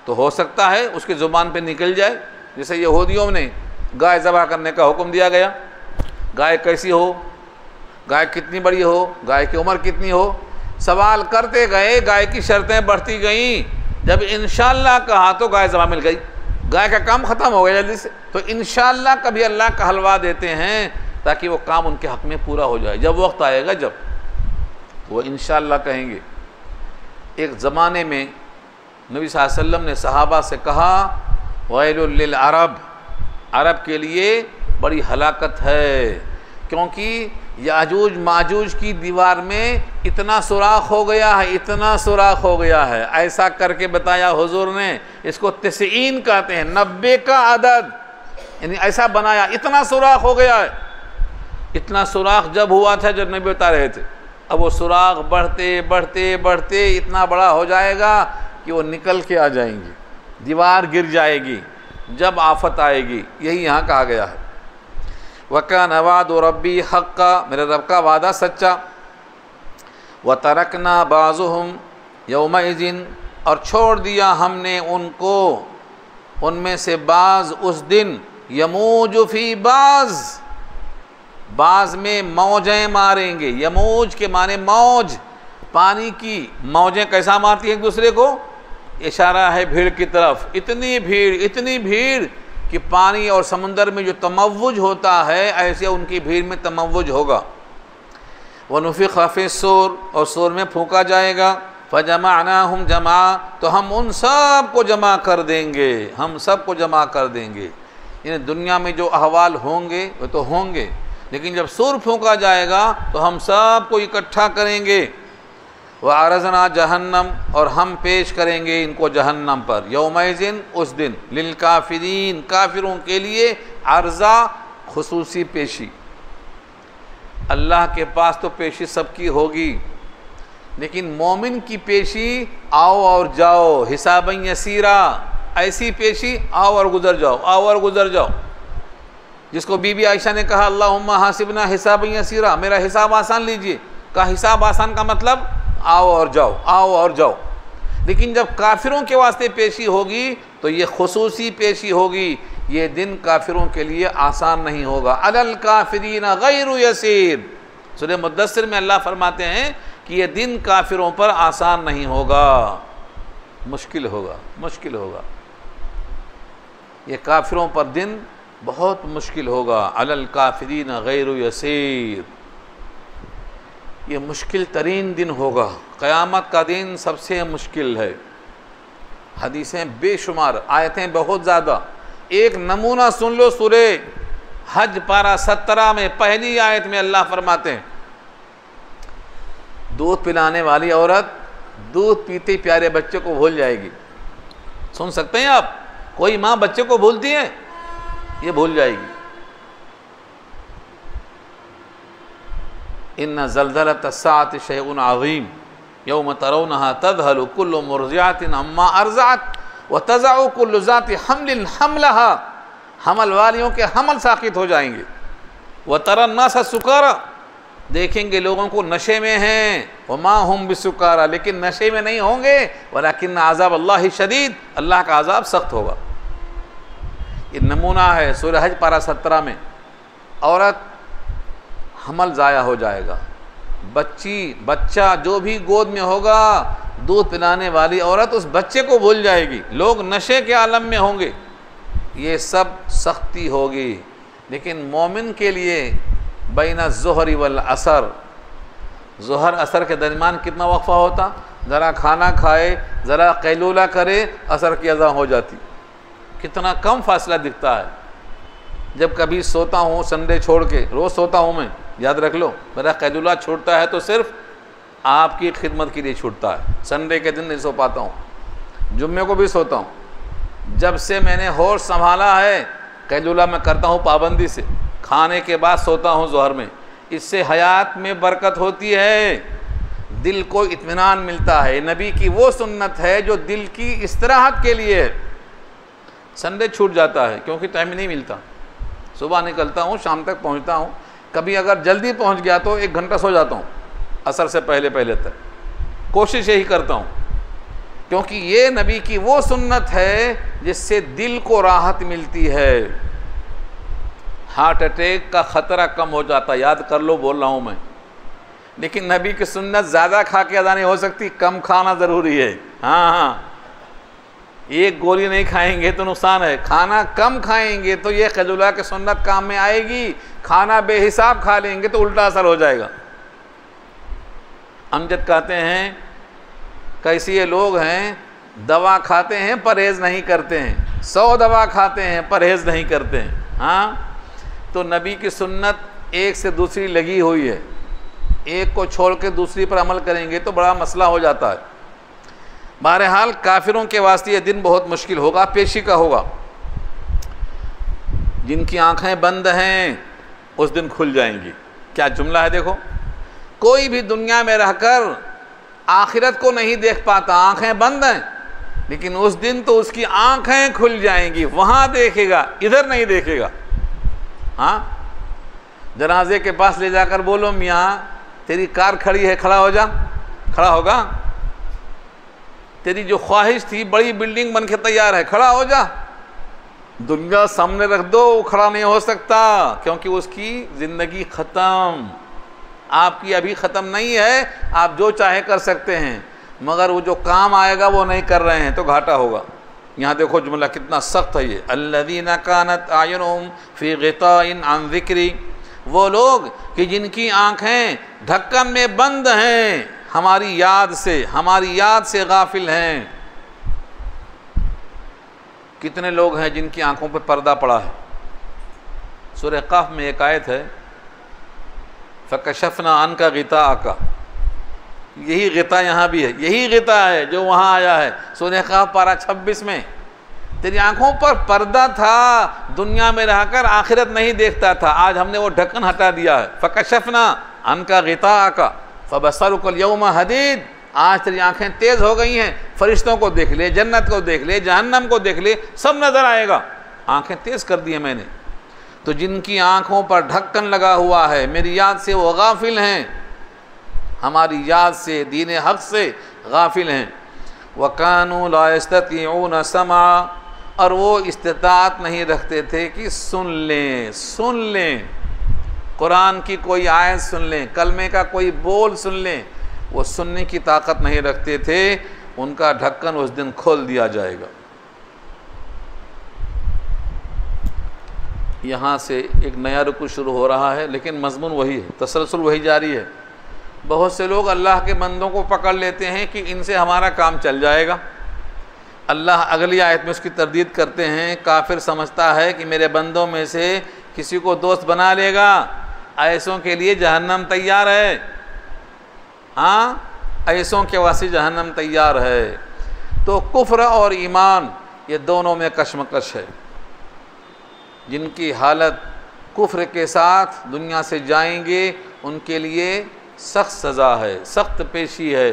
तो हो सकता है उसकी ज़ुबान पे निकल जाए। जैसे यहूदियों ने गाय ज़बह करने का हुक्म दिया गया। गाय कैसी हो, गाय कितनी बड़ी हो, गाय की उम्र कितनी हो, सवाल करते गए, गाय की शर्तें बढ़ती गईं। जब इंशाअल्लाह कहा तो गाय ज़बह मिल गई, गाय का काम ख़त्म हो गया जल्दी से। तो इंशाअल्लाह कभी अल्लाह कहलवा देते हैं ताकि वो काम उनके हक़ में पूरा हो जाए। जब वक्त आएगा जब, तो वो इंशाअल्लाह कहेंगे। एक ज़माने में नबी सल्लल्लाहु अलैहि वसल्लम ने सहाबा से कहा वैलुल लिल अरब, अरब के लिए बड़ी हलाकत है, क्योंकि याजूज माजूज की दीवार में इतना सुराख हो गया है, इतना सुराख हो गया है, ऐसा करके बताया हुजूर ने। इसको 90 कहते हैं, 90 का अदद, यानी ऐसा बनाया, इतना सुराख हो गया है। इतना सुराख जब हुआ था जब नबी बता रहे थे। अब वो सुराख बढ़ते बढ़ते बढ़ते इतना बड़ा हो जाएगा कि वो निकल के आ जाएंगी, दीवार गिर जाएगी जब आफत आएगी। यही यहाँ कहा गया है, वकान वाद रब्बी हक्का, मेरे रब का वादा सच्चा। व तरकना बाज़ुहुम यौमइज़िन, और छोड़ दिया हमने उनको, उनमें से बाज़ उस दिन, यमूज फ़ी बाज़, बाज़ में मौजें मारेंगे। यमूज के माने मौज, पानी की मौजें कैसा मारती हैं एक दूसरे को, इशारा है भीड़ की तरफ। इतनी भीड़ कि पानी और समंदर में जो तमव्वुज होता है ऐसे उनकी भीड़ में तमव्वुज होगा। वनुफ़िख़ फ़िस्सूर, और सूर में फूंका जाएगा। फ़जमअनाहुम जमा, तो हम उन सब को जमा कर देंगे, हम सब को जमा कर देंगे। यानी दुनिया में जो अहवाल होंगे वो तो होंगे, लेकिन जब सूर फूंका जाएगा तो हम सब को इकट्ठा करेंगे। व अरज़ना जहन्नम, और हम पेश करेंगे इनको जहन्नम पर, यौमइज़िन, उस दिन, लिल काफिरीन, काफिरों के लिए, अर्ज़ा खुसूसी पेशी। अल्लाह के पास तो पेशी सबकी होगी, लेकिन मोमिन की पेशी आओ और जाओ, हिसाबन यसीरा, ऐसी पेशी, आओ और गुज़र जाओ, आओ और गुज़र जाओ। जिसको बीबी आयशा ने कहा अल्लाहुम्मा हासिबना हिसाबन यसीरा, मेरा हिसाब आसान लीजिए। का हिसाब आसान का मतलब आओ और जाओ, आओ और जाओ। लेकिन जब काफिरों के वास्ते पेशी होगी तो ये खुसूसी पेशी होगी। ये दिन काफिरों के लिए आसान नहीं होगा। अलल काफिरीन गैरु यसीर, सूरह मुद्दस्सिर में अल्लाह फरमाते हैं कि ये दिन काफिरों पर आसान नहीं होगा, मुश्किल होगा, मुश्किल होगा। ये काफिरों पर दिन बहुत मुश्किल होगा। अलल काफिरीन गैरु यसीर, ये मुश्किल तरीन दिन होगा। क़यामत का दिन सबसे मुश्किल है। हदीसें बेशुमार, आयतें बहुत ज़्यादा। एक नमूना सुन लो, सूरह हज पारा 17 में पहली आयत में अल्लाह फरमाते हैं, दूध पिलाने वाली औरत दूध पीते प्यारे बच्चे को भूल जाएगी। सुन सकते हैं आप, कोई माँ बच्चे को भूलती है? ये भूल जाएगी। इन्ना ज़ल्ज़लत अस्साअति शैउन अज़ीम यौम तरौनहा तज़हलु कुल्लु मुर्ज़िअतिन अम्मा अर्ज़अत व तज़अु कुल्लु ज़ाति हम्लिन हम्लहा, हमल वालियों के हमल साक़ित हो जाएंगे। व तरन नास सुकारा, देखेंगे लोगों को नशे में हैं, व मा हुम बिसुकारा, लेकिन नशे में नहीं होंगे। वलाकिन अज़ाब अल्लाह शदीद, अल्लाह का अज़ाब सख्त होगा। ये नमूना है सूरह हज पारा 17 में। औरत हमल ज़ाया हो जाएगा, बच्चा जो भी गोद में होगा, दूध पिलाने वाली औरत उस बच्चे को भूल जाएगी। लोग नशे के आलम में होंगे, ये सब सख्ती होगी। लेकिन मोमिन के लिए बैना ज़ुहरी वल असर, ज़ुहर असर के दरमियान कितना वक्फ़ा होता, ज़रा खाना खाए, ज़रा कैलूला करे, असर की अज़ान हो जाती। कितना कम फासला दिखता है। जब कभी सोता हूँ संडे छोड़ के, रोज़ सोता हूँ मैं, याद रख लो, मेरा कैलूला छूटता है तो सिर्फ आपकी खिदमत के लिए छूटता है। संडे के दिन नहीं सो पाता हूँ, जुम्मे को भी सोता हूँ। जब से मैंने होश संभाला है, कैलूला मैं करता हूँ पाबंदी से, खाने के बाद सोता हूँ ज़ोहर में। इससे हयात में बरकत होती है, दिल को इत्मीनान मिलता है। नबी की वो सुन्नत है जो दिल की इस्तराहत के लिए है। संडे छूट जाता है क्योंकि टाइम नहीं मिलता। सुबह निकलता हूँ, शाम तक पहुँचता हूँ। कभी अगर जल्दी पहुँच गया तो 1 घंटा सो जाता हूँ असर से पहले तक। कोशिश यही करता हूँ, क्योंकि ये नबी की वो सुन्नत है जिससे दिल को राहत मिलती है। हार्ट अटैक का ख़तरा कम हो जाता, याद कर लो, बोल रहा हूँ मैं। लेकिन नबी की सुन्नत ज़्यादा खा के अदा नहीं हो सकती, कम खाना ज़रूरी है। हाँ, एक गोली नहीं खाएंगे तो नुकसान है, खाना कम खाएंगे तो ये कैलूला की सुन्नत काम में आएगी। खाना बेहिसाब खा लेंगे तो उल्टा असर हो जाएगा। अमजद कहते हैं, कैसे ये लोग हैं, दवा खाते हैं परहेज़ नहीं करते हैं, 100 दवा खाते हैं परहेज़ नहीं करते हैं। हाँ, तो नबी की सुन्नत एक से दूसरी लगी हुई है, एक को छोड़ के दूसरी पर अमल करेंगे तो बड़ा मसला हो जाता है। बहरहाल काफिरों के वास्ते ये दिन बहुत मुश्किल होगा, पेशी का होगा। जिनकी आंखें बंद हैं उस दिन खुल जाएंगी। क्या जुमला है देखो, कोई भी दुनिया में रहकर आखिरत को नहीं देख पाता, आंखें बंद हैं, लेकिन उस दिन तो उसकी आंखें खुल जाएंगी, वहां देखेगा, इधर नहीं देखेगा। हाँ, जनाजे के पास ले जाकर बोलो मियाँ तेरी कार खड़ी है, खड़ा हो जा, खड़ा होगा? तेरी जो ख्वाहिश थी बड़ी बिल्डिंग बन के तैयार है, खड़ा हो जा। दुनिया सामने रख दो, वो खड़ा नहीं हो सकता, क्योंकि उसकी ज़िंदगी ख़त्म। आपकी अभी ख़त्म नहीं है, आप जो चाहे कर सकते हैं, मगर वो जो काम आएगा वो नहीं कर रहे हैं तो घाटा होगा। यहाँ देखो जुमला कितना सख्त है ये, अल्लज़ीना कानत आयुनुहुम फ़ी ग़िताइन अन ज़िक्री, वो लोग कि जिनकी आँखें ढक्कन में बंद हैं हमारी याद से गाफिल हैं। कितने लोग हैं जिनकी आंखों पर पर्दा पड़ा है। सूरह क़हफ़ में एक आयत है, फ़कशफ़ना अन्का ग़िताअका, यही ग़िता यहाँ भी है, यही ग़िता है जो वहाँ आया है सूरह क़हफ़ पारा 26 में। तेरी आंखों पर पर्दा था, दुनिया में रहकर आखिरत नहीं देखता था, आज हमने वो ढक्कन हटा दिया है। फ़कशफ़ना अन्का ग़िताअका फ़बसरुकल यौमा हदीद, आज तेरी आंखें तेज़ हो गई हैं, फरिश्तों को देख ले, जन्नत को देख ले, जहन्नम को देख ले, सब नज़र आएगा, आंखें तेज़ कर दी है मैंने। तो जिनकी आंखों पर ढक्कन लगा हुआ है मेरी याद से, वो गाफिल हैं, हमारी याद से, दीन हक़ से गाफिल हैं। वकानू ला यस्ततीऊन समा, और वो इस्तिताअत नहीं रखते थे कि सुन लें, कुरान की कोई आयत सुन लें, कलमे का कोई बोल सुन लें, वो सुनने की ताकत नहीं रखते थे। उनका ढक्कन उस दिन खोल दिया जाएगा। यहाँ से एक नया रुकू शुरू हो रहा है, लेकिन मज़मून वही है, तसलसल वही जारी है। बहुत से लोग अल्लाह के बंदों को पकड़ लेते हैं कि इनसे हमारा काम चल जाएगा। अल्लाह अगली आयत में उसकी तरदीद करते हैं, काफिर समझता है कि मेरे बंदों में से किसी को दोस्त बना लेगा, ऐसों के लिए जहन्नम तैयार है। हाँ, ऐसों के वास्ते जहन्नम तैयार है। तो कुफ्र और ईमान ये दोनों में कशमकश है। जिनकी हालत कुफ्र के साथ दुनिया से जाएंगे उनके लिए सख्त सज़ा है, सख्त पेशी है,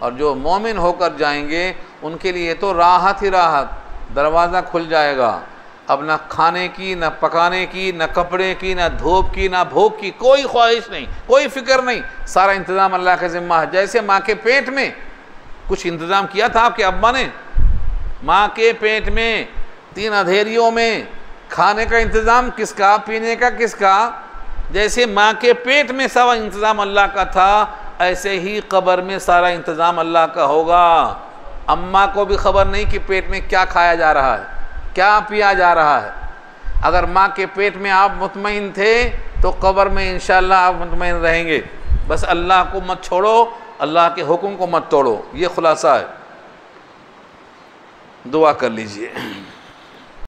और जो मोमिन होकर जाएंगे उनके लिए तो राहत ही राहत, दरवाज़ा खुल जाएगा। अब ना खाने की, ना पकाने की, ना कपड़े की, ना धूप की, ना भूख की कोई ख्वाहिश नहीं, कोई फ़िक्र नहीं, सारा इंतज़ाम अल्लाह के ज़िम्मा है। जैसे माँ के पेट में कुछ इंतज़ाम किया था आपके अब्बा ने, माँ के पेट में 3 अंधेरियों में खाने का इंतज़ाम किसका, पीने का किसका? जैसे माँ के पेट में सारा इंतज़ाम अल्लाह का था, ऐसे ही कब्र में सारा इंतज़ाम अल्लाह का होगा। अम्मा को भी खबर नहीं कि पेट में क्या खाया जा रहा है, क्या पिया जा रहा है। अगर माँ के पेट में आप मुतमईन थे तो कब्र में इंशाअल्लाह आप मुतमईन रहेंगे। बस अल्लाह को मत छोड़ो, अल्लाह के हुक्म को मत तोड़ो, ये खुलासा है। दुआ कर लीजिए।